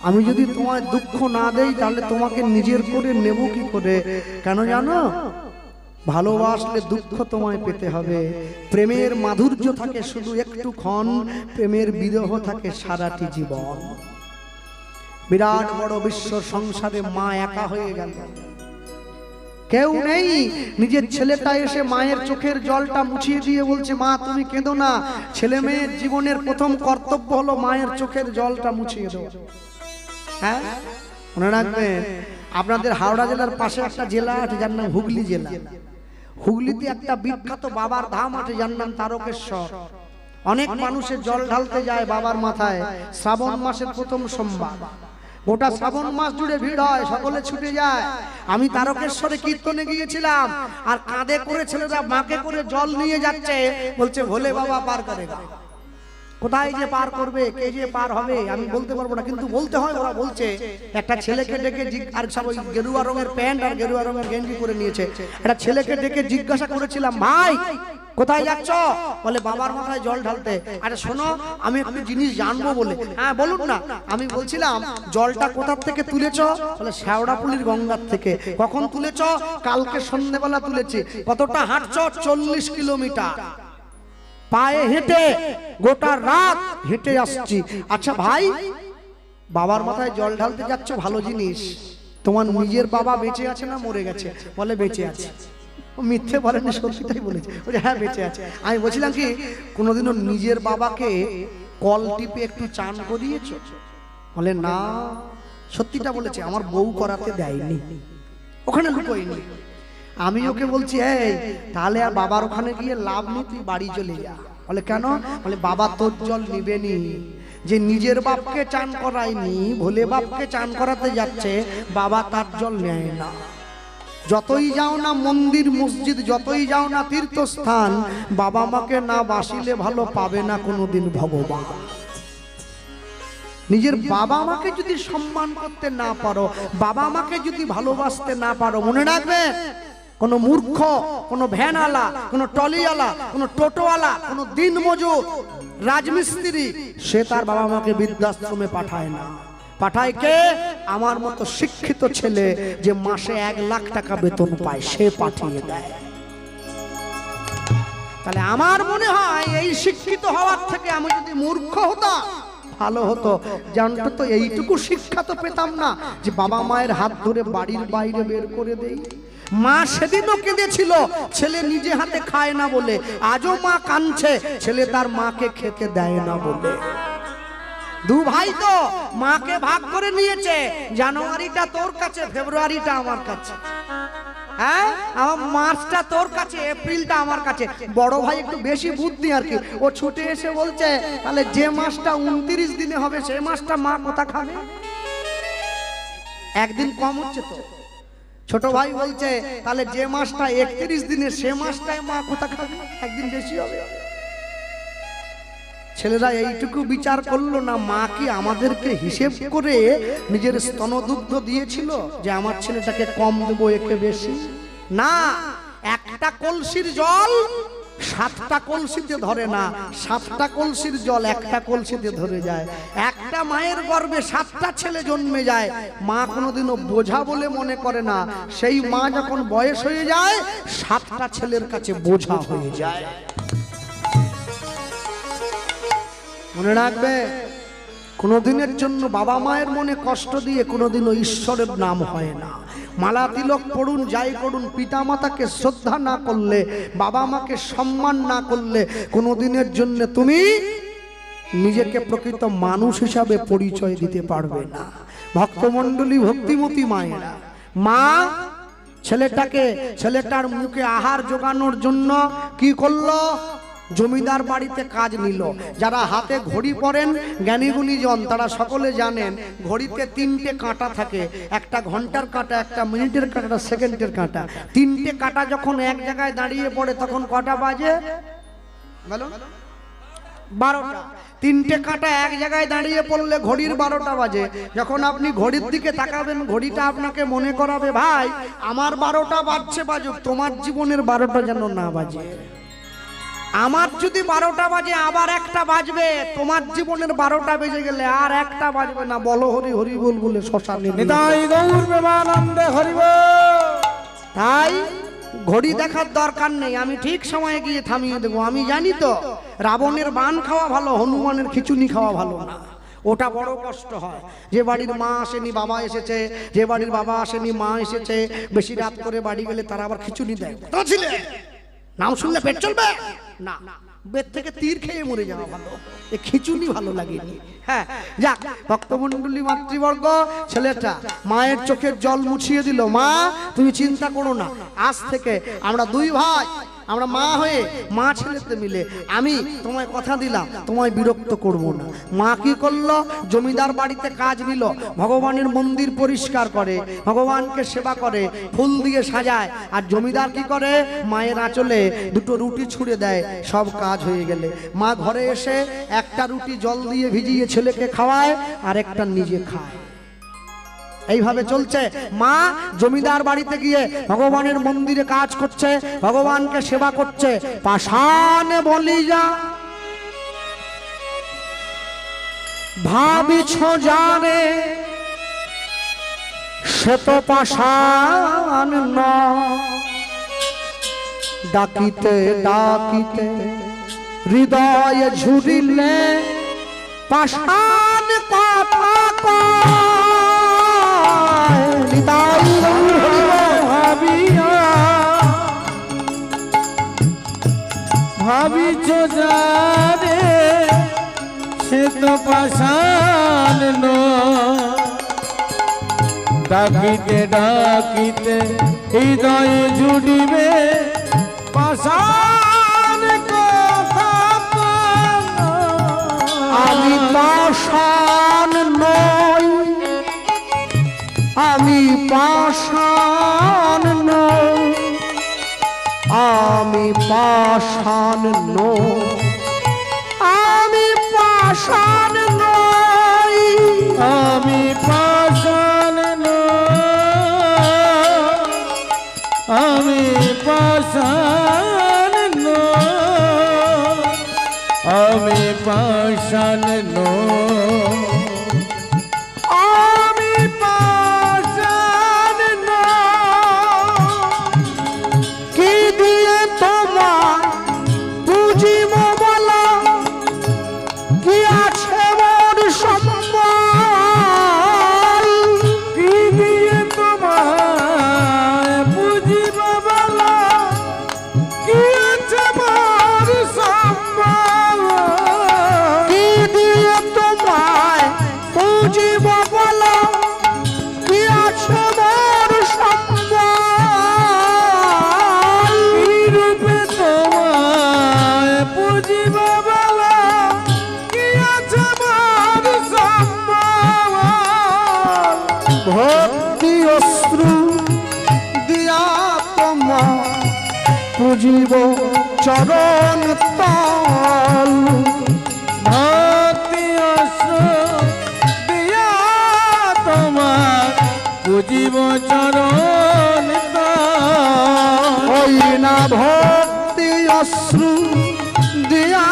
আমি যদি তোমায় দুঃখ না দেই তাহলে তোমাকে নিজের করে নেব কি করে? কেন জানো? ভালোবাসলে দুঃখ তোমায় পেতে হবে। প্রেমের মাধুর্য থাকে শুধু একটুক্ষণ, প্রেমের বিরহ থাকে সারাটি জীবন। বিরাট বড় বিশ্ব সংসারে মা একা হয়ে গেল, কেউ নেই। নিজের ছেলেটা এসে মায়ের চোখের জলটা মুছিয়ে দিয়ে বলছে, মা তুমি কেঁদো না। ছেলে মেয়ের জীবনের প্রথম কর্তব্য হলো মায়ের চোখের জলটা মুছিয়ে দেওয়া। হ্যাঁ, মনে রাখবেন, আপনাদের হাওড়া জেলার পাশে একটা জেলা আছে যার নাম হুগলি জেলা। হুগলিতে একটা বিখ্যাত বাবার ধাম আছে যার নাম তারকেশ্বর। অনেক মানুষের জল ঢালতে যায় বাবার মাথায় শ্রাবণ মাসের প্রথম সোমবার। গোটা শ্রাবণ মাস জুড়ে ভিড় হয়, সকলে ছুটে যায়। আমি তারকেশ্বরে কীর্তনে গিয়েছিলাম, আর কাঁধে করে ছেলেরা মাকে করে জল নিয়ে যাচ্ছে, বলছে ভোলে বাবা পার করেগা। কোথায় যে পার করবে, কে যে পার হবে আমি বলতে পারবো না, কিন্তু বলতে হয়। ওরা বলছে একটা ছেলেকে ডেকে, আর সব ওই গেরুয়া রঙের প্যান্ট আর গেরুয়া রঙের গেঞ্জি করে নিয়েছে, একটা ছেলেকে ডেকে জিজ্ঞাসা করেছিলাম, ভাই কোথায় যাচ্ছ? বলে বাবার মাথায় জল ঢালতে। আরে শোনো, আমি একটু জিনিস জানবো বলে। হ্যাঁ বলুন না। আমি বলছিলাম জলটা কোথার থেকে তুলেছ? বলে শেওড়াপুলির গঙ্গার থেকে। কখন তুলেছ? কালকে সন্ধ্যেবেলা তুলেছি। কতটা হাঁটছ? 40 কিলোমিটার পায়ে হেঁটে, গোটা রাত হেঁটে আসছি। আচ্ছা ভাই, বাবার মাথায় জল ঢালতে যাচ্ছ, ভালো জিনিস। তোমার নিজের বাবা বেঁচে আছে না মরে গেছে? বলে বেঁচে আছে। মিথ্যে বলেনি, সত্যিটাই বলেছে। হ্যাঁ বেঁচে আছে। আমি বলছিলাম কি, কোনোদিনও নিজের বাবাকে কল টিপে একটু চান করিয়েছ? বলে না। সত্যিটা বলেছে, আমার বউ করাতে দেয়নি, ওখানে লুকোয়নি। আমি ওকে বলছি, এই তাহলে আর বাবার ওখানে গিয়ে লাভ নেই, তুই বাড়ি চলে যা। বলে কেন? বলে বাবা তোর জল নিবেনি। যে নিজের বাপকে চান করায়নি, ভোলে বাপকে চান করাতে যাচ্ছে, বাবা তার জল নেয় না। যতই যাও না মন্দির মসজিদ, যতই যাও না তীর্থস্থান, বাবা মাকে না বাসিলে ভালো পাবে না কোনোদিন ভগবান। নিজের বাবা মাকে যদি সম্মান করতে না পারো, বাবা মাকে যদি ভালোবাসতে না পারো, মনে রাখবে কোনো মূর্খ, কোনো ভ্যানওয়ালা, কোনো টলিওয়ালা, কোনো টোটোওয়ালা, কোনো দিনমজুর, রাজমিস্ত্রি, সে তার বাবা মাকে বৃদ্ধাশ্রমে পাঠায় না। পাঠায় কে? আমার মতো শিক্ষিত ছেলে যে মাসে 1 লাখ টাকা বেতন পায়, সে পাঠিয়ে দেয়। তাহলে আমার মনে হয় এই শিক্ষিত হওয়ার থেকে আমি যদি মূর্খ হতাম ভালো হতো। জানতো তো এইটুকু শিক্ষা তো পেতাম না যে বাবা মায়ের হাত ধরে বাড়ির বাইরে বের করে দেই। মা সেদিনও কেঁদেছিল ছেলে নিজে হাতে খায় না বলে, আজও মা কাঁদছে ছেলে তার মাকে খেতে দেয় না বলে। দু ভাই তো মাকে ভাগ করে নিয়েছে, জানুয়ারিটা তোর কাছে, ফেব্রুয়ারিটা আমার কাছে। হ্যাঁ, আমার মার্চটা তোর কাছে, এপ্রিলটা আমার কাছে। বড় ভাই একটু বেশি বুদ্ধি আর কি, ও ছুটে এসে বলছে তাহলে যে মাসটা 29 দিনে হবে সেই মাসটা মা কোথা খাবে? একদিন কম হচ্ছে তো। ছোট ভাই বলছে তাহলে যে মাসটা 31 দিনে সে মাসটায় মা কোথা খাবে? একদিন বেশি হবে। ছেলেরা এইটুকু বিচার করলো না, মা কি আমাদেরকে হিসেব করে নিজের স্তনদুগ্ধ দিয়েছিল যে আমার ছেলেটাকে কম দেবো একে বেশি? না, একটা কলসির জল 7টা কলসিতে ধরে না, 7টা কলসির জল একটা কলসিতে ধরে যায়। একটা মায়ের গর্ভে 7টা ছেলে জন্মে যায়, মা কোনোদিনও বোঝা বলে মনে করে না। সেই মা যখন বয়স হয়ে যায় 7টা ছেলের কাছে বোঝা হয়ে যায়। মনে রাখবে, কোনোদিনের জন্য বাবা মায়ের মনে কষ্ট দিয়ে কোনোদিনও ঈশ্বরের নাম হয় না। মালা তিলক পড়ুন, যাই করুন, পিতা মাতাকে শ্রদ্ধা না করলে, বাবা মাকে সম্মান না করলে কোনোদিনের জন্য তুমি নিজেকে প্রকৃত মানুষ হিসাবে পরিচয় দিতে পারবে না। ভক্তমণ্ডলী, ভক্তিমতী মায়েরা, মা ছেলেটার মুখে আহার জোগানোর জন্য কি করলো? জমিদার বাড়িতে কাজ নিল। যারা হাতে ঘড়ি পরেন জ্ঞানীগুণী জন তারা সকলে জানেন ঘড়িতে 3টে কাঁটা থাকে, একটা ঘন্টার কাঁটা, একটা মিনিটের কাঁটা, সেকেন্ডের কাঁটা। 3টে কাঁটা যখন এক জায়গায় দাঁড়িয়ে পড়ে তখন কটা বাজে? বলো 12টা। 3টে কাঁটা এক জায়গায় দাঁড়িয়ে পড়লে ঘড়ির 12টা বাজে। যখন আপনি ঘড়ির দিকে তাকাবেন, ঘড়িটা আপনাকে মনে করাবে, ভাই আমার 12টা বাজছে, বাজুক, তোমার জীবনের 12টা যেন না বাজে। আমার যদি 12টা বাজে আবার একটা বাজবে, তোমার জীবনের 12টা বেজে গেলে আর একটা বাজবে না। বলো হরি হরি বল বলে শ্মশানে নিয়ে
নিতাই গৌর প্রেমানন্দে হরি বল।
তাই ঘড়ি দেখার দরকার নেই, আমি ঠিক সময়ে গিয়ে থামিয়ে দেবো। আমি জানি তো রাবণের বান খাওয়া ভালো, হনুমানের খিচুনি খাওয়া ভালো না। ওটা বড় কষ্ট হয়। যে বাড়ির মা আসেনি বাবা এসেছে, যে বাড়ির বাবা আসেনি মা এসেছে, বেশি রাত করে বাড়ি গেলে তারা আবার খিচুনি দেয়। কোথায় ছিলে? নাম শুনলে পেট চলবে না, বেদ থেকে তীর খেয়ে মরে যাওয়া ভালো, এ খিচুনি ভালো লাগেনি। হ্যাঁ, যাক ভক্তমণ্ডলী, মাতৃবর্গ, ছেলেটা মায়ের চোখের জল মুছিয়ে দিল। মা তুমি চিন্তা করো না, আজ থেকে আমরা 2 ভাই, আমরা মা হয়ে মা ছেলেতে মিলে আমি তোমায় কথা দিলাম তোমায় বিরক্ত করব না। মা কি করলো? জমিদার বাড়িতে কাজ নিল, ভগবানের মন্দির পরিষ্কার করে, ভগবানকে সেবা করে, ফুল দিয়ে সাজায়। আর জমিদার কি করে? মায়ের আঁচলে 2টো রুটি ছুঁড়ে দেয়। সব কাজ হয়ে গেলে মা ঘরে এসে একটা রুটি জল দিয়ে ভিজিয়ে ছেলেকে খাওয়ায়, আর একটা নিজে খায়। এইভাবে চলছে। মা জমিদার বাড়িতে গিয়ে ভগবানের মন্দিরে কাজ করছে, ভগবানকে সেবা করছে। পাষাণে বলি যা ভাবিছ জানে, সে তো পাষাণ না। ডাকিতে ডাকিতে হৃদয়ে ঝুরিলে পাষাণ কথা কয়। নিতাই
ভাবিয়া ভাবিছ জানে, সে তো পাষাণ নয়। ডাকিতে ডাকিতে হৃদয়ে জুড়িবে পাষাণ কথা কয়।
আমি পাষাণ নই, আমি পাষাণ নই, আমি পাষাণ নই, আমি পাষাণ নই,
আমি পাষাণ নই, আমি পাষাণ নই, আমি পাষাণ নই,
আমি পাষাণ নই। কি দিয়ে তোমার বুঝিব বলো, কি আছে মোর সম্বল?
কি দিয়ে তোমায় বুঝিব বলো, কি আছে মোর সম্বল?
কি দিয়ে তোমায় বুঝিব বলো, কি আছে মোর সম্বল?
কি রূপে তোমায় বুঝিব বলো, কি আছে মোর সম্বল?
ভক্তি অশ্রু দিয়া তোমা পুজিব চরণ তল।
ভক্তি অশ্রু দিয়া তোমার বুঝিব চরণ তল।
ওই না ভক্তি অশ্রু দিয়া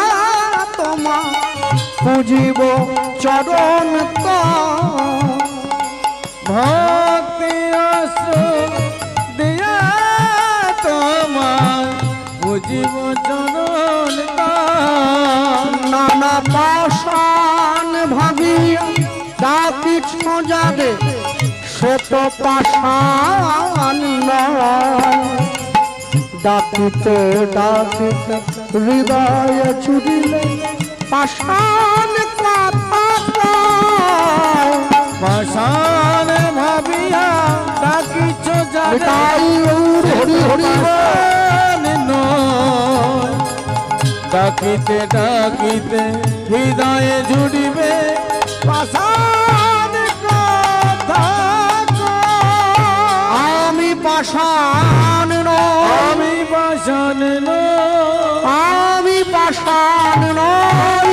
তোমা পুজিব চরণ তল।
ভক্তি অশ্রু দিয়া তোমার বুঝিব চরণ তল।
নানা পাষাণ ভাবিয়া ডাকিছ যারে, সে তো পাষাণ নয়। ডাকিতে ডাকিতে হৃদয়ে চুরিলে পাষাণ কথা কয়।
পাষাণ ভাবিয়া ডাকিছ যারে,
নিতাই গৌর হরি হরি বল।
পাষাণ নয়। ডাকিতে ডাকিতে হৃদয়ে জুড়িবে পাষাণ কথা কয়।
আমি পাষাণ নই,
আমি পাষাণ নই,
আমি পাষাণ নই,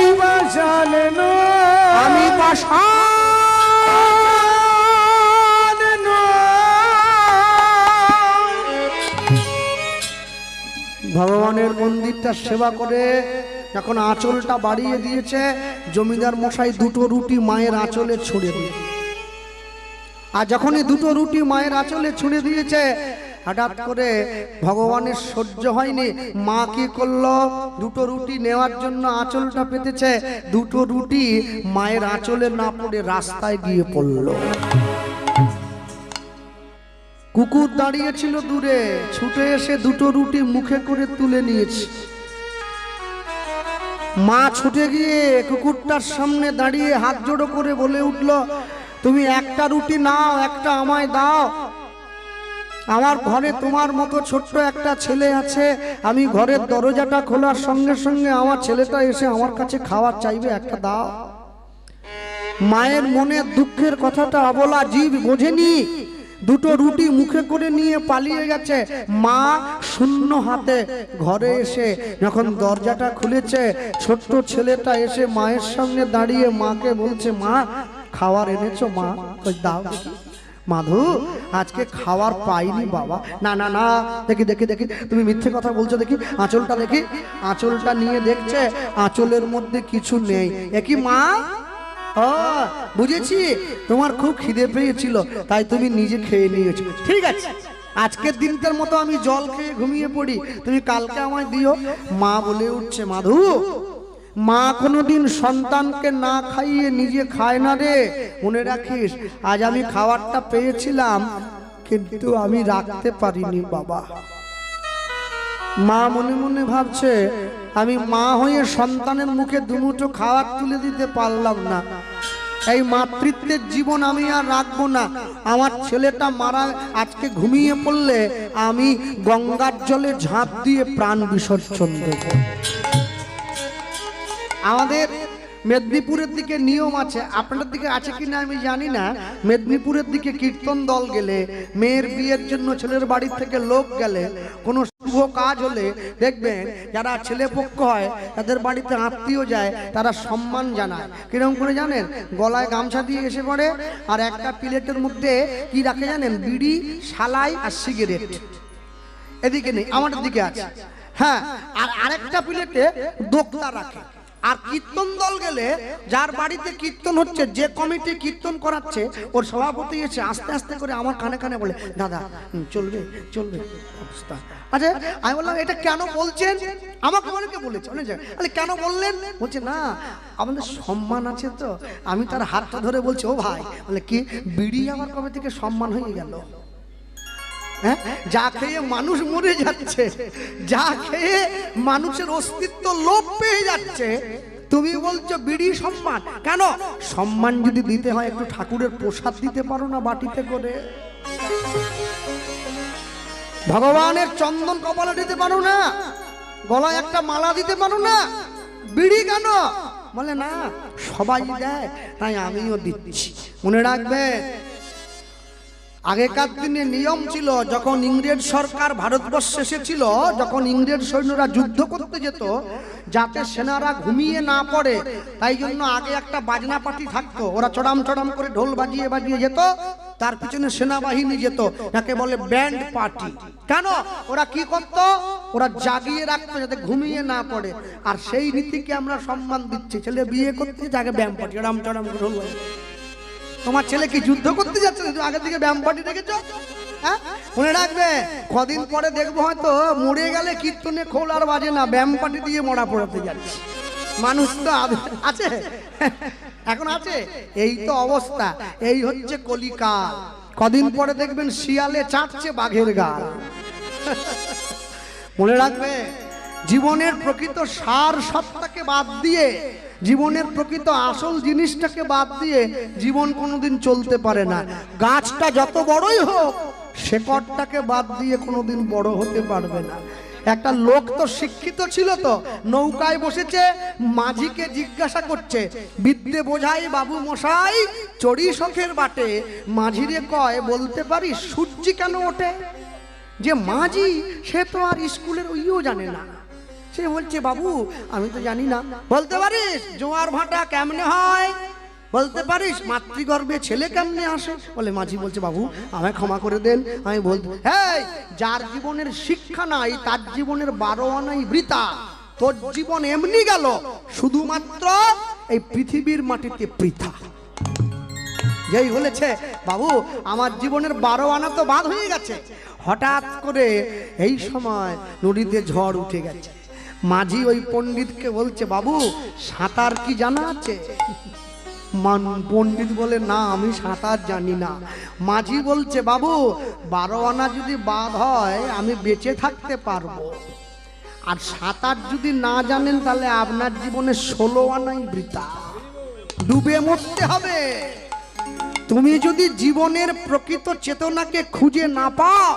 ইস্কনের মন্দিরটা সেবা করে যখন আঁচলটা বাড়িয়ে দিয়েছে, জমিদার মশাই দুটো রুটি মায়ের আঁচলে ছুঁড়ে দিয়ে, আর যখন এই দুটো রুটি মায়ের আঁচলে ছুঁড়ে দিয়েছে, হঠাৎ করে ভগবানের সহ্য হয়নি। মা কি করলো, দুটো রুটি নেওয়ার জন্য আঁচলটা পেতেছে, দুটো রুটি মায়ের আঁচলে না পড়ে রাস্তায় গিয়ে পড়লো। কুকুর দাঁড়িয়েছিল দূরে, ছুটে এসে দুটো রুটি মুখে করে তুলে নিয়েছে। মা ছুটে গিয়ে কুকুরটার সামনে দাঁড়িয়ে হাত জোড়ো করে বলে উঠল, তুমি একটা রুটি নাও, একটা আমায় দাও। আমার ঘরে তোমার মতো ছোট্ট একটা ছেলে আছে, আমি ঘরের দরজাটা খোলার সঙ্গে সঙ্গে আমার ছেলেটা এসে আমার কাছে খাবার চাইবে, একটা দাও। মায়ের মনের দুঃখের কথাটা অবলা জীব বোঝেনি, দুটো রুটি মুখে করে নিয়ে পালিয়ে গেছে। মা শূন্য হাতে ঘরে এসে যখন দরজাটা খুলেছে, ছোট্ট ছেলেটা এসে মায়ের সামনে দাঁড়িয়ে মাকে বলছে, মা খাবার এনেছো? মা দাও দেখি। মাধু, আজকে খাবার পাইনি বাবা। না না না, দেখি দেখি দেখি, তুমি মিথ্যে কথা বলছো, দেখি আঁচলটা দেখি। আঁচলটা নিয়ে দেখছে, আঁচলের মধ্যে কিছু নেই। একই মা, ও বুঝেছি, তোমার খুব খিদে পেয়েছিল তাই তুমি নিজে খেয়ে নিয়েছো। ঠিক আছে, আজকের দিনটার মতো আমি জল খেয়ে ঘুমিয়ে পড়ি, তুমি কালকে আমায় দিও। মা বলে উঠছে, মাধু, মা কোনোদিন সন্তানকে না খাইয়ে নিজে খায় না রে, মনে রাখিস। আজ আমি খাবারটা পেয়েছিলাম কিন্তু আমি রাখতে পারিনি বাবা। মা মনে মনে ভাবছে, আমি মা হয়ে সন্তানের মুখে দুমুঠো খাবার তুলে দিতে পারলাম না, এই মাতৃত্বের জীবন আমি আর রাখবো না। আমার ছেলেটা মারা আজকে ঘুমিয়ে পড়লে আমি গঙ্গার জলে ঝাঁপ দিয়ে প্রাণ বিসর্জন দেব। আমাদের মেদিনীপুরের দিকে নিয়ম আছে, আপনাদের দিকে আছে কিনা আমি জানি না। মেদিনীপুরের দিকে কীর্তন দল গেলে, মেয়ের বিয়ের জন্য ছেলের বাড়ি থেকে লোক গেলে, কোনো শুভ কাজ হলে দেখবেন যারা ছেলে পক্ষ হয় তাদের বাড়িতে আত্মীয় যায়, তারা সম্মান জানায়। কিরকম করে জানেন? গলায় গামছা দিয়ে এসে পড়ে, আর একটা প্লেটের মধ্যে কি রাখে জানেন? বিড়ি, সালাই আর সিগারেট। এদিকে নেই, আমাদের দিকে আছে। হ্যাঁ, আর আরেকটা প্লেটে দোক্তা রাখে। আর কীর্তন দল গেলে যার বাড়িতে কীর্তন হচ্ছে, যে কমিটি কীর্তন করাচ্ছে, ওর সভাপতি এসে আস্তে আস্তে করে আমার কানে কানে বলে, দাদা চলবে চলবে অবস্থা। আচ্ছা, আমি বললাম এটা কেন বলছেন? আমাকে অনেকে বলেছে, অনেক কেন বললেন? বলছে না, আমাদের সম্মান আছে তো। আমি তার হাতটা ধরে বলছি, ও ভাই, বলে কি বিড়ি আমার কবে থেকে সম্মান হয়ে গেল? হ্যাঁ, যা খেয়ে মানুষ মরে যাচ্ছে, যা খেয়ে মানুষের অস্তিত্ব লোপ পেয়ে যাচ্ছে, তুমি বলছো বিড়ি সম্মান? কেন সম্মান যদি দিতে হয় একটু ঠাকুরের প্রসাদ দিতে পারো না বাটিতে করে? ভগবানের চন্দন কপালে দিতে পারো না? গলায় একটা মালা দিতে পারো না? বিড়ি কেন? বলে না, সবাই দেয় তাই আমিও দিচ্ছি। মনে রাখবে, আগেকার দিনে নিয়ম ছিল, যখন ইংরেজ সরকার ভারতবর্ষে এসেছিল, যখন ইংরেজ সৈন্যরা যুদ্ধ করতে যেত, যাতে সেনারা ঘুমিয়ে না পড়ে, তাই জন্য আগে একটা বাজনা পার্টি থাকতো। ওরা চড়াম চড়াম করে ঢোল বাজিয়ে বাজিয়ে যেত, তার পিছনে সেনাবাহিনী যেত, যাকে বলে ব্যান্ড পার্টি। কেন? ওরা কি করত? ওরা জাগিয়ে রাখতো যাতে ঘুমিয়ে না পড়ে। আর সেই নীতিকে আমরা সম্মান দিচ্ছি। ছেলে বিয়ে করতে যাকে ব্যান্ড পার্টি, চড়াম চড়াম করে ঢোল বাজিয়ে। তোমার ছেলে কি যুদ্ধ করতে যাচ্ছে? আগে থেকে ব্যায়াম পার্টি দেখেছ? হ্যাঁ, মনে রাখবে, কদিন পরে দেখবো হয়তো মরে গেলে কীর্তনে খোল আর বাজে না, ব্যায়াম পার্টি দিয়ে মরা পড়াতে যাচ্ছে। মানুষ তো আছে, এখন আছে। এই তো অবস্থা, এই হচ্ছে কলিকাল। কদিন পরে দেখবেন শিয়ালে চাটছে বাঘের গাল। মনে রাখবে, জীবনের প্রকৃত সার সত্তাকে বাদ দিয়ে, জীবনের প্রকৃত আসল জিনিসটাকে বাদ দিয়ে জীবন কোনোদিন চলতে পারে না। গাছটা যত বড়ই হোক, শেকড়টাকে বাদ দিয়ে কোনোদিন বড় হতে পারবে না। একটা লোক তো শিক্ষিত ছিল, তো নৌকায় বসেছে, মাঝিকে জিজ্ঞাসা করছে, বিদ্যে বোঝাই বাবু মশাই, চড়ি শখের বাটে, মাঝিরে কয় বলতে পারি সূর্য কেন ওঠে? যে মাঝি সে তো আর স্কুলের ওইও জানে না। সে বলছে, বাবু আমি তো জানি না। বলতে পারিস জোয়ার ভাটা কেমনে হয়? বলতে পারিস মাতৃগর্ভে ছেলে কেমনে আসে? বলে মাঝি বলছে বাবু আমায় ক্ষমা করে দেন। আমি বলতে এই যার জীবনের শিক্ষা নাই তার জীবনের 12 আনাই বৃথা। তোর জীবন এমনি গেল শুধুমাত্র এই পৃথিবীর মাটিতে পৃথা। যেই বলেছে বাবু আমার জীবনের 12 আনা তো বাদ হয়ে গেছে, হঠাৎ করে এই সময় নদীতে ঝড় উঠে গেছে। মাঝি ওই পণ্ডিতকে বলছে বাবু সাঁতার কি জানা আছে? পণ্ডিত বলে না আমি সাঁতার জানি না। মাঝি বলছে বাবু 12 আনা যদি বাদ হয় আমি বেঁচে থাকতে পারবো, আর সাঁতার যদি না জানেন তাহলে আপনার জীবনে 16 আনাই বৃথা, ডুবে মরতে হবে। তুমি যদি জীবনের প্রকৃত চেতনাকে খুঁজে না পাও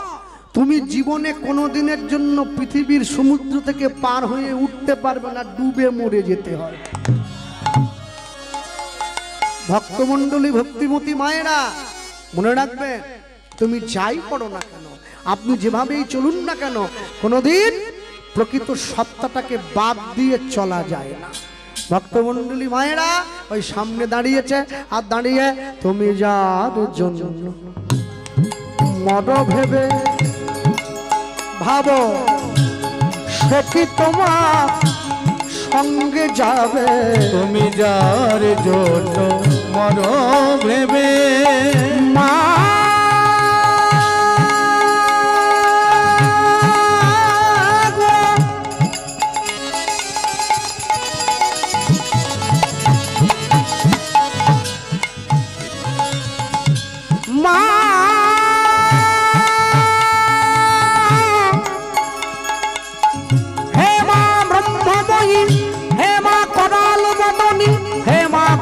তুমি জীবনে কোনোদিনের জন্য পৃথিবীর সমুদ্র থেকে পার হয়ে উঠতে পারবে না, ডুবে মরে যেতে হয়। ভক্তমণ্ডলী ভক্তিমতী মায়েরা মনে রাখবেন, তুমি যাই করো না কেন, আপনি যেভাবেই চলুন না কেন, কোনোদিন প্রকৃত সত্তাটাকে বাদ দিয়ে চলা যায় না। ভক্তমণ্ডলী মায়েরা ওই সামনে দাঁড়িয়েছে, আর দাঁড়িয়ে তুমি যার জন্য মর ভেবে ভাবো সে কি তোমার সঙ্গে যাবে।
তুমি যার জন্য মর ভেবে
মা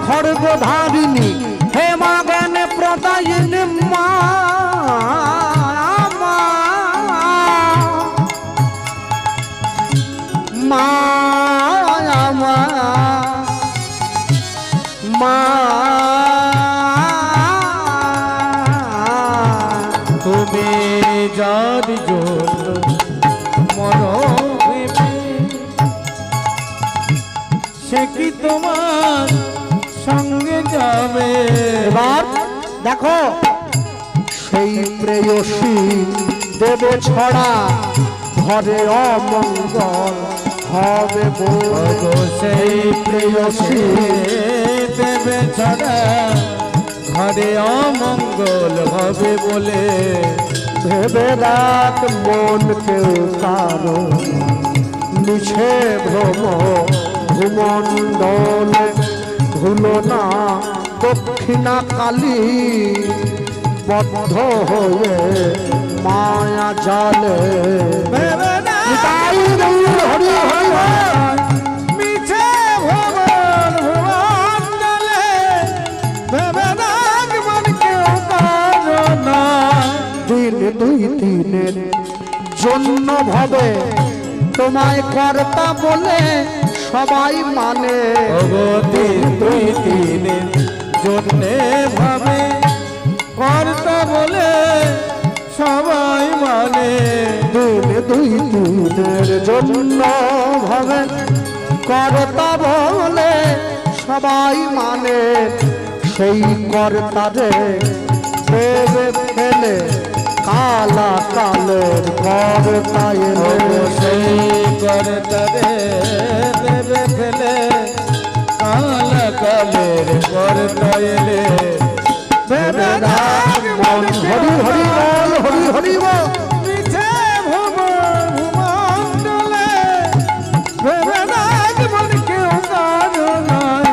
খড়গধারিণী হে মা জ্ঞান প্রদায়িনী মা মা মা
তুমি যার জন্য মর ভেবে সে কি তোমার সঙ্গে যাবে।
এবার দেখো সেই প্রেয়সী দেবে ছড়া ঘরে অমঙ্গল হবে
গো সেই প্রেয়সী দেবে ছড়া ঘরে অমঙ্গল হবে বলে
ভেবে রাত মন কেউ কারো মিছে ভ্রম ভূমণ্ডলে ভুলো না দক্ষিণা কালী বদ্ধ হয়ে মায়া জালে হরি হরি
মিছে ভবন ভুবণ্ডলে ভেবে রাত মন কেউ কারো না।
দিন দুই দিনের জন্য ভাবে তোমায় কর্তা বলে সবাই মানে।
দিন দুই দিনের জন্যে ভাবে কর্তা বলে সবাই মানে।
দিন দুই দিনের জন্য ভাবে কর্তা বলে সবাই মানে। সেই কর্তারে দেবে ফেলে কালা কালের কর্তা এলে।
সেই কর্তারে দেবে ফেলে কালা কালের কর্তা এলে।
ভেবে রাখ মন হরি হরি বল হরি হরি বল।
মিছে ভুবন ভূমণ্ডলে ভেবে রাখ মন কেউ কারো নয়।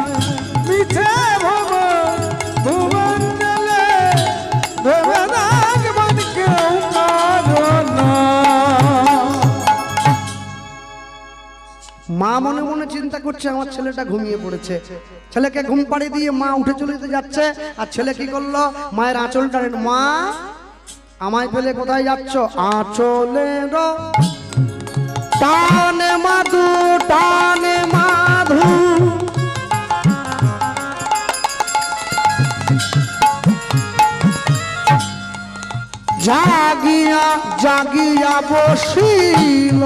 মিছে ভুবন ভূমণ্ডলে ভেবে রাখ মন কেউ কারো নয়।
মা মনে মনে চিন্তা করছে আমার ছেলেটা ঘুমিয়ে পড়েছে। ছেলেকে ঘুম পাড়িয়ে দিয়ে মা উঠে চলে যাচ্ছে, আর ছেলে কি করলো মায়ের আঁচলটা মা আমায় ফেলে কোথায় যাচ্ছ? আঁচলের টানে মাধু টানে মাধু জাগিয়া জাগিয়া বসিল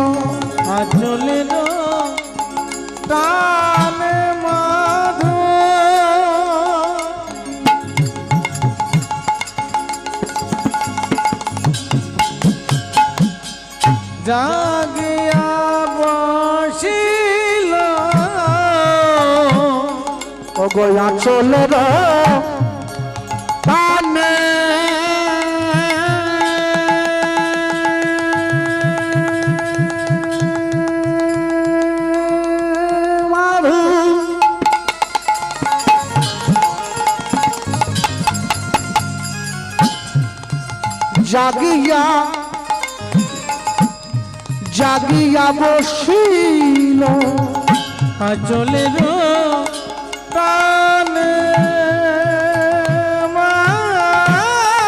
আঁচলের টানে মাধু জাগিয়া বসিল
ওগো আঁচলের টানে জাগিয়া জাগিয়া বসিল
আঁচলের টানে মাধু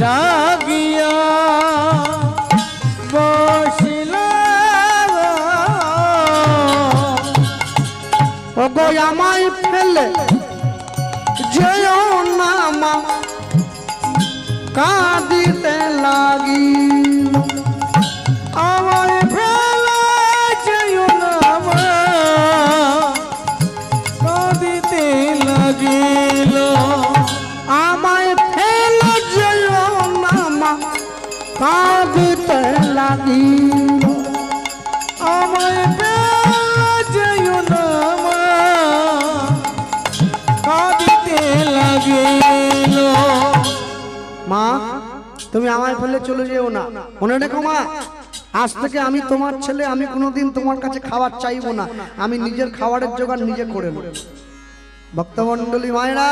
জাগিয়া বসিল
ওগো আমায় ফেলে যেও না মা কাঁদিতে লাগিল
আমায় ফেলে যেও না মা কাঁদিতে লাগিল
আমায় ফেলে যেও না মা কাঁদিতে লাগিল
আমায় ফেলে যেও না মা কাঁদিতে লাগিল
মা তুমি আমায় ফেলে চলে যেও না মনে রেখো মা আজ থেকে আমি তোমার ছেলে আমি কোনোদিন তোমার কাছে খাবার চাইবো না আমি নিজের খাবারের জোগাড় নিজে করে নেব ভক্তমণ্ডলী মায়েরা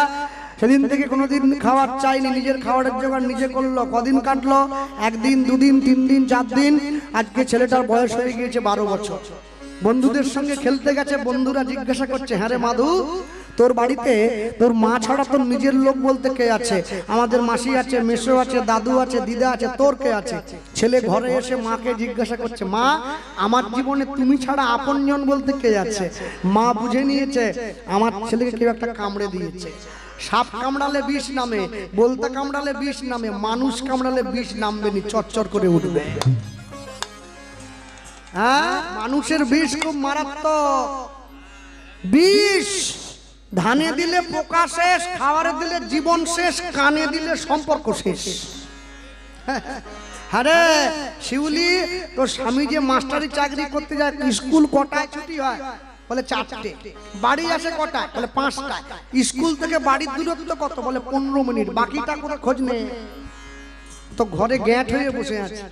সেদিন থেকে কোনোদিন খাবার চাইনি নিজের খাবারের জোগাড় নিজে করলো কদিন কাটলো একদিন দুদিন 3 দিন 4 দিন আজকে ছেলেটার বয়স হয়ে গিয়েছে 12 বছর বন্ধুদের সঙ্গে খেলতে গেছে বন্ধুরা জিজ্ঞাসা করছে হ্যাঁ রে মাধু তোর বাড়িতে তোর মা ছাড়া তোর নিজের লোক বলতে কে আছে আমাদের মাসি আছে মেসো আছে দাদু আছে দিদা আছে তোর কে আছে ছেলে ঘরে এসে মাকে জিজ্ঞাসা করছে মা আমার জীবনে তুমি ছাড়া আপনজন বলতে কে আছে মা বুঝে নিয়েছে আমার ছেলেকে কেউ একটা কামড়ে দিয়েছে সাপ কামড়ালে বিষ নামে বলতে কামড়ালে বিষ নামে মানুষ কামড়ালে বিষ নামবে নি চরচর করে উঠবে হ্যাঁ মানুষের বিষ খুব মারাত্মক বিষ ধানে দিলে পোকা শেষ খাবারে দিলে জীবন শেষ কানে দিলে সম্পর্ক শেষ আরে শিউলি তোর স্বামী যে মাস্টারি চাকরি করতে যায় স্কুল কটায় ছুটি হয় বলে 4টে বাড়ি আসে কটায় বলে 5টায় স্কুল থেকে বাড়ির দূরত্ব কত বলে 15 মিনিট বাকিটা কোনো খোঁজ নেই তো ঘরে গ্যাট হয়ে বসে আছে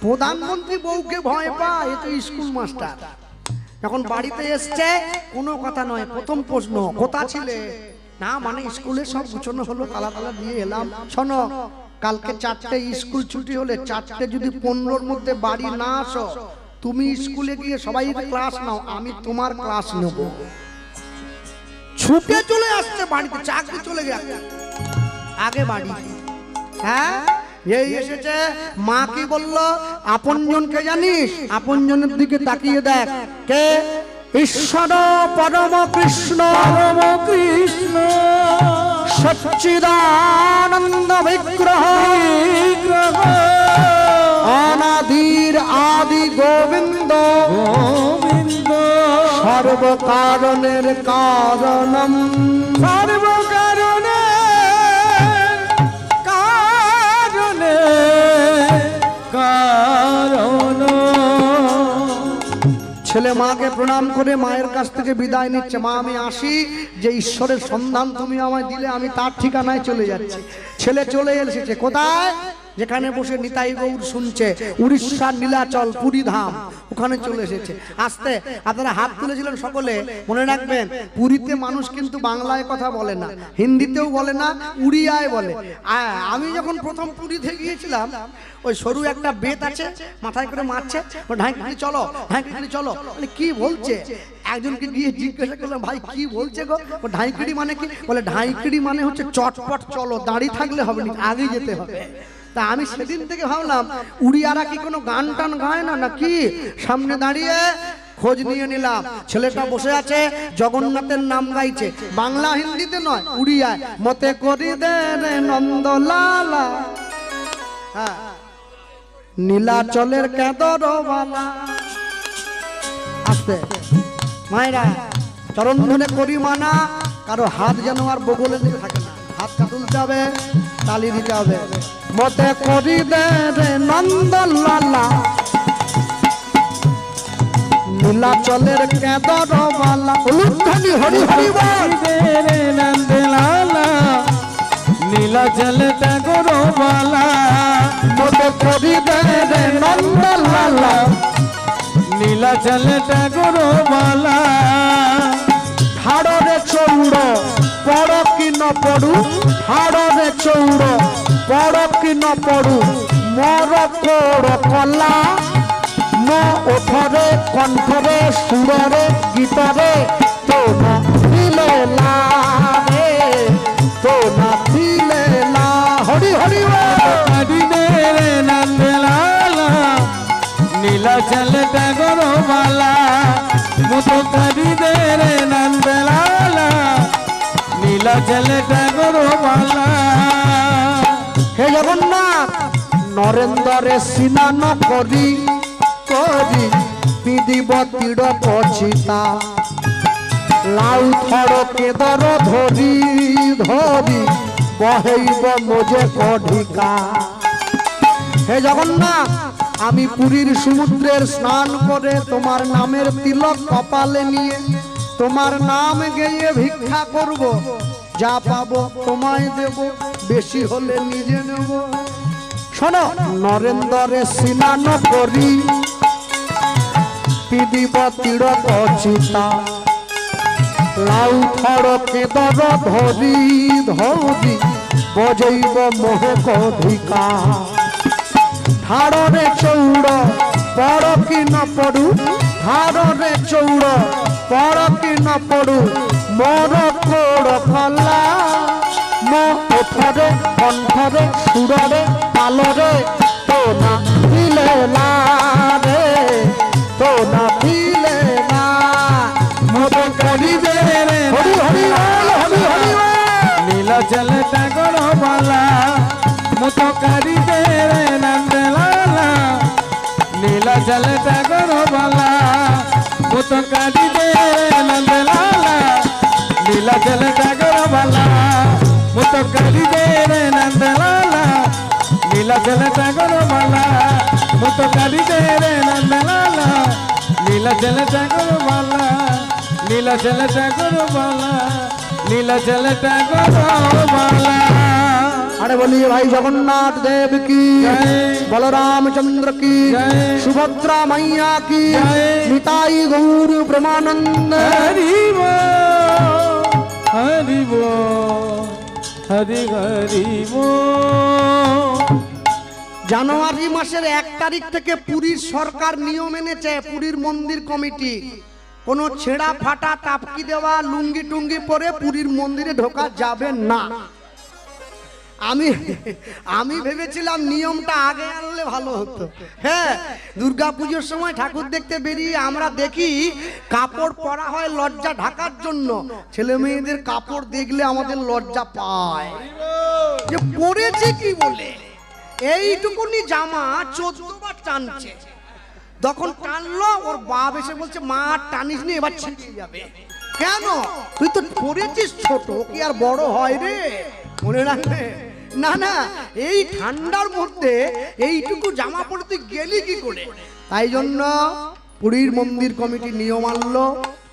প্রধানমন্ত্রী বউকে ভয় পায় এ তো স্কুল মাস্টার এখন বাড়িতে এসছে কোনো কথা নয় প্রথম প্রশ্ন কোথা ছিলে না মানে স্কুলে সব গুছানো হলো তালা তালা দিয়ে এলাম শোনো কালকে 4টে স্কুল ছুটি হলে 4টে যদি 15-র মধ্যে বাড়ি না আসো তুমি স্কুলে গিয়ে সবাই ক্লাস নাও আমি তোমার ক্লাস নেব ছুটে চলে আসছে বাড়িতে চাকরি চলে গেছে আগে বাড়ি হ্যাঁ এই এসেছে মা কি বললো আপনজনকে জানিস আপনজনের দিকে তাকিয়ে দেখ কে ঈশ্বর পরম কৃষ্ণ সচ্চিদানন্দ বিগ্রহ অনাদির আদি গোবিন্দ সর্বকারণের কারণম ছেলে মাকে প্রণাম করে মায়ের কাছ থেকে বিদায় নিচ্ছে মা আমি আসি যে ঈশ্বরের সন্ধান তুমি আমায় দিলে আমি তার ঠিকানায় চলে যাচ্ছি ছেলে চলে এসেছে কোথায় যেখানে বসে নিতাই গৌর শুনছে উড়িষ্যার নীলাচল পুরী ধাম ওখানে চলে এসেছে আসতে আপনারা হাত তুলেছিলেন সকলে মনে রাখবেন পুরীতে মানুষ কিন্তু বাংলায় কথা বলে না হিন্দিতেও বলে না উড়িয়ায় বলে আমি যখন প্রথম পুরীতে গিয়েছিলাম ওই সরু একটা বেত আছে মাথায় করে মারছে ও ঢাইকিড়ি চলো ঢাইকিড়ি চলো মানে কি বলছে একজনকে গিয়ে জিজ্ঞাসা করলাম ভাই কি বলছে গো ও ঢাইকিড়ি মানে কি বলে ঢাইকিড়ি মানে হচ্ছে চটপট চলো দাঁড়িয়ে থাকলে হবে না আগে যেতে হবে তা আমি সেদিন থেকে ভাবলাম উড়িয়ারা কি কোনো গান টান গায় না নাকি সামনে দাঁড়িয়ে খোঁজ নিয়ে নিলাম ছেলেটা বসে আছে জগন্নাথের নাম গাইছে বাংলা হিন্দিতে নয় উড়িয়ায় মতে করি দে রে নন্দলালা হ্যাঁ নীলাচলের কেদরবালা আস্তে মায়েরা চরণ ধরে করি মানা কারো হাত যেন আর বগলে দিয়ে থাকে না হাতটা তুলতে হবে তালি দিতে হবে। মতে করি দে রে নন্দন লালা, নীলাচলের কেদর বালা, উলুধ্বনি হরি হরি বল।
রে নন্দলালা নীলাচল টাগর বালা,
মতে করি দে রে নন্দন লালা,
নীলাচল টাগর বালা।
হাড়রে চৌড় পড় কি ন পড়ু, হাড়রে চৌড় পড় কি ন পড়ু, মর কোড় কলা, মো ওঠরে কণ্ঠরে সুরে গীতরে, তো না দিলে লা রে, তো না দিলে লা। হরি হরি বল।
করি দে রে নন্দলালা নীলাচল টাগর বালা, মুতো করি দে রে নন্দলালা নীলাচল টাগর বালা।
হে জগন্নাথ, নরেন্দ্রে স্নান করি করি পিদিব তীড় পছিতা, লাউ থড় কেদর ধরি ধরি বহেইব মোজে কঢিকা। হে জগন্নাথ, আমি পুরীর সমুদ্রের স্নান করে তোমার নামের তিলক কপালে নিয়ে তোমার নাম গেয়ে ভিক্ষা করব, যা পাবো তোমায় দেব, বেশি হলে নিজে নেব। শোনো, নরেন্দ্রে স্নান করি পিদিব তীড় পছিতা, লাউ থড় কেদর ধরি ধরি বজৈব মোহে কধিকা। ধাড়রে চৌড় পড় কি ন পড়ু, ধাড়রে চৌড় পড় কি ন পড়ু, মোর কোড় কলা, মো ওঠরে কণ্ঠরে সুররে তালরে, তো না দিলে লা রে, তো না দিলে না।
মুতো করি দে রে
হরি হরি বল, হরি হরি বল।
নীলাচল টাগর বালা, মুতো করি দে রে নন্দলালা নীলাচল টাগর বালা, মুতো করি দে রে নন্দলালা নীলাচল টাগর বালা, মুতো করি দে রে নন্দলালা নীলাচল টাগর বালা, মুতো করি দে রে নন্দলালা নীলাচল টাগর বালা, নীলাচল টাগর বালা, নীলাচল টাগর বালা।
আরে বলিए भाई जगन्नाथ देव की
जय।
बलरामचंद्र की
जय।
सुभद्रा मैया की
जय।
निताई गौर ब्रह्मानंद।
हरि बोल, हरि बोल, हरि हरि बोल।
জানুয়ারি মাসের 1 তারিখ থেকে পুরীর সরকার নিয়ম এনেছে, পুরীর মন্দির কমিটি কোন ছেঁড়া ফাটা টাপকি দেওয়া লুঙ্গি টুঙ্গি পরে পুরীর মন্দিরে ঢোকা যাবে না। আমি ভেবেছিলাম নিয়মটা আগে আনলে ভালো হতো। হ্যাঁ, দুর্গা পুজোর সময় ঠাকুর দেখতে বেরিয়ে আমরা দেখি কাপড় পরা হয় লজ্জা ঢাকার জন্য। ছেলে মেয়েদের কাপড় দেখলে আমাদের লজ্জা পায় যে পরেছে কি বলে। এইটুকুনি জামা 14 বার টানছে, তখন টানলো ওর বাপ এসে বলছে, মা টানিস নি, এবার ছিঁড়ে যাবে। কেন? তুই তো পরেছিস ছোট, কি আর বড় হয় রে? মনে রাখবে না না, এই ঠান্ডার মধ্যে এইটুকু জামা পরে তুই গেলি কি করে? তাই জন্য পুরীর মন্দির কমিটি নিয়ম আনলো,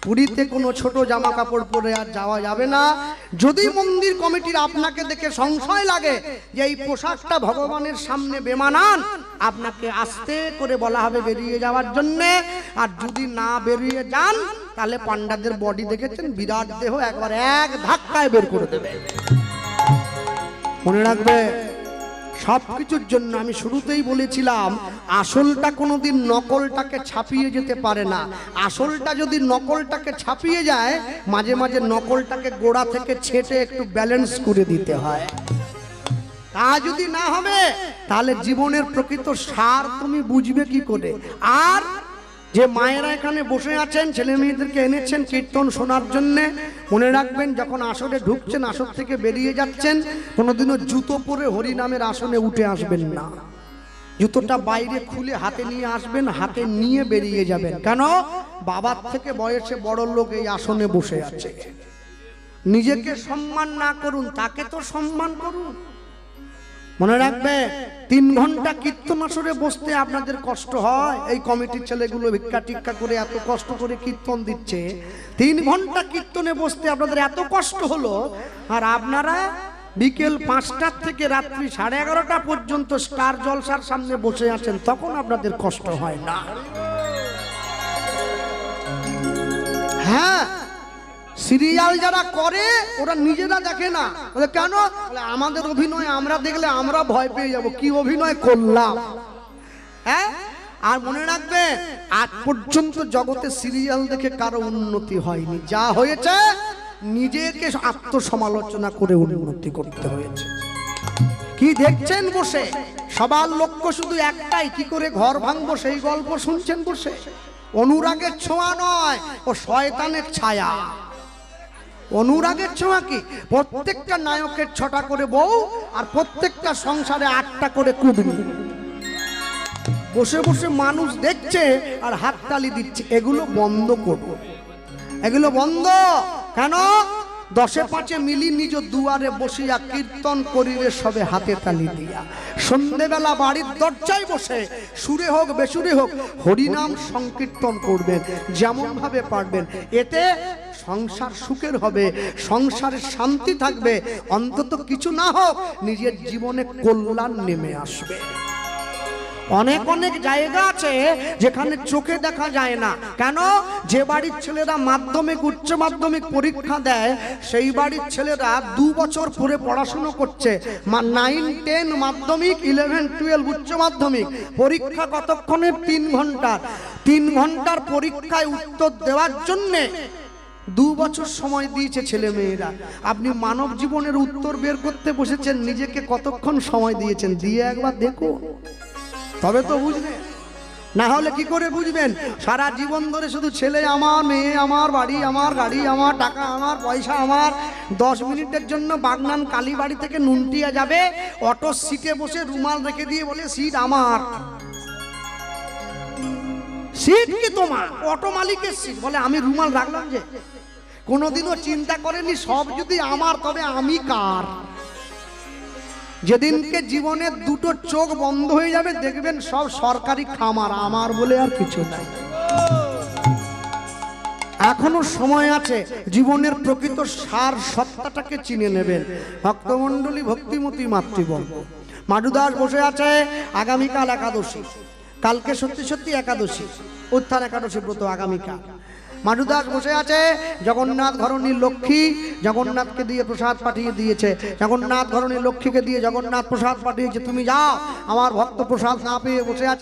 পুরীতে কোনো ছোট জামা কাপড় পরে আর যাওয়া যাবে না। যদি মন্দির কমিটির আপনাকে দেখে সংশয় লাগে যে এই পোশাকটা ভগবানের সামনে বেমানান, আপনাকে আস্তে করে বলা হবে বেরিয়ে যাওয়ার জন্যে। আর যদি না বেরিয়ে যান তাহলে পান্ডাদের বডি দেখেছেন, বিরাট দেহ, একবার এক ধাক্কায় বের করে দেবে। মনে রাখবে, সবকিছুর জন্য আমি শুরুতেই বলেছিলাম আসলটা কোনোদিন নকলটাকে ছাপিয়ে যেতে পারে না। আসলটা যদি নকলটাকে ছাপিয়ে যায়, মাঝে মাঝে নকলটাকে গোড়া থেকে ছেটে একটু ব্যালেন্স করে দিতে হয়। তা যদি না হবে তাহলে জীবনের প্রকৃত সার তুমি বুঝবে কি করে? আর যে মায়েরা এখানে বসে আছেন, ছেলে মেয়েদেরকে এনেছেন কীর্তন শোনার জন্য, মনে রাখবেন যখন আসরে ঢুকছেন, আসর থেকে বেরিয়ে যাচ্ছেন, কোনোদিনও জুতো পরে হরি নামের আসনে উঠে আসবেন না। জুতোটা বাইরে খুলে হাতে নিয়ে আসবেন, হাতে নিয়ে বেরিয়ে যাবেন। কেন? বাবার থেকে বয়সে বড় লোক এই আসনে বসে আছে। নিজেকে সম্মান না করুন, তাকে তো সম্মান করুন। মনে রাখবে 3 ঘন্টা কীর্তন আসরে বসতে আপনাদের কষ্ট হয়। এই কমিটির ছেলেগুলো ভিক্ষা টিক্ষা করে এত কষ্ট করে কীর্তন দিচ্ছে, 3 ঘন্টা কীর্তনে বসতে আপনাদের এত কষ্ট হলো, আর আপনারা বিকেল 5টা থেকে রাত্রি 11:30 পর্যন্ত স্টার জলসার সামনে বসে আছেন, তখন আপনাদের কষ্ট হয় না। হ্যাঁ, সিরিয়াল যারা করে ওরা নিজেরা দেখে না, বলে কেন? বলে আমাদের অভিনয় আমরা দেখলে আমরা ভয় পেয়ে যাব, কি অভিনয় করলাম। হ্যাঁ, আর মনে রাখবে আজ পর্যন্ত জগতে সিরিয়াল দেখে কারো উন্নতি হয়নি, যা হয়েছে নিজেকে আত্মসমালোচনা করে উন্নতি করতে হয়েছে। কি দেখছেন বসে? সবার লক্ষ্য শুধু একটাই, কি করে ঘর ভাঙবো, সেই গল্প শুনছেন বসে। অনুরাগের ছোঁয়া নয়, ও শয়তানের ছায়া। অনুরাগের ছোঁয়া কি? প্রত্যেকটা নায়কের 6টা করে বউ, আর প্রত্যেকটা সংসারে 8টা করে কুটুম। বসে বসে মানুষ দেখছে আর হাততালি দিচ্ছে, এগুলো বন্ধ করবো, এগুলো বন্ধ। কেন? 10-5 মিলি নিজ দুয়ারে বসিয়া কীর্তন করিলে সবে হাতে তালি দিয়া, সন্ধ্যেবেলা বাড়ির দরজায় বসে সুরে হোক বেসুরে হোক হরিনাম সংকীর্তন করবেন যেমন ভাবে পারবেন। এতে সংসার সুখের হবে, সংসারে শান্তি থাকবে, অন্তত কিছু না হোক নিজের জীবনে কল্যাণ নেমে আসবে। অনেক অনেক জায়গা আছে যেখানে চোখে দেখা যায় না। কেন? যে বাড়ির ছেলেরা মাধ্যমিক উচ্চ মাধ্যমিক পরীক্ষা দেয়, সেই বাড়ির ছেলেরা 2 বছর পরে পড়াশুনো করছে। 9, 10 মাধ্যমিক, 11, 12 উচ্চ মাধ্যমিক পরীক্ষা কতক্ষণে? 3 ঘন্টার। 3 ঘন্টার পরীক্ষায় উত্তর দেওয়ার জন্যে 2 বছর সময় দিয়েছে ছেলে মেয়েরা। আপনি মানব জীবনের উত্তর বের করতে বসেছেন, নিজেকে কতক্ষণ সময় দিয়েছেন দিয়ে একবার দেখুন, তবে তো বুঝবেন। না হলে কি করে বুঝবেন? সারা জীবন ধরে শুধু ছেলে আমার, মেয়ে আমার, বাড়ি আমার, গাড়ি আমার, টাকা আমার, পয়সা আমার। 10 মিনিটের জন্য বাগনান কালীবাড়ি থেকে নুনটিয়া যাবে, অটো সিটে বসে রুমাল রেখে দিয়ে বলে সিট আমার। সিট কি তোমার? অটো মালিকের সিট। বলে আমি রুমাল রাখলাম যে। কোনোদিনও চিন্তা করেনি সব যদি আমার, তবে আমি কার? যেদিনকে জীবনের 2টো চোখ বন্ধ হয়ে যাবে দেখবেন সব সরকারি খামার, আমার বলে আর কিছু নাই। এখনো সময় আছে, জীবনের প্রকৃত সার সত্তাটাকে চিনে নেবেন। ভক্তমণ্ডলী, ভক্তিমতী মাতৃবর্গ, মাধুদাস বসে আছে, আগামীকাল একাদশী, কালকে সত্যি সত্যি একাদশী, উত্থান একাদশী ব্রত আগামীকাল। মাধুদাস বসে আছে, জগন্নাথ ঘরণী লক্ষ্মী জগন্নাথকে দিয়ে প্রসাদ পাঠিয়ে দিয়েছে, জগন্নাথ ঘরণী লক্ষ্মীকে দিয়ে জগন্নাথ প্রসাদ পাঠিয়েছে, তুমি যাও। আমার ভক্ত প্রসাদ না পেয়ে বসে আছে।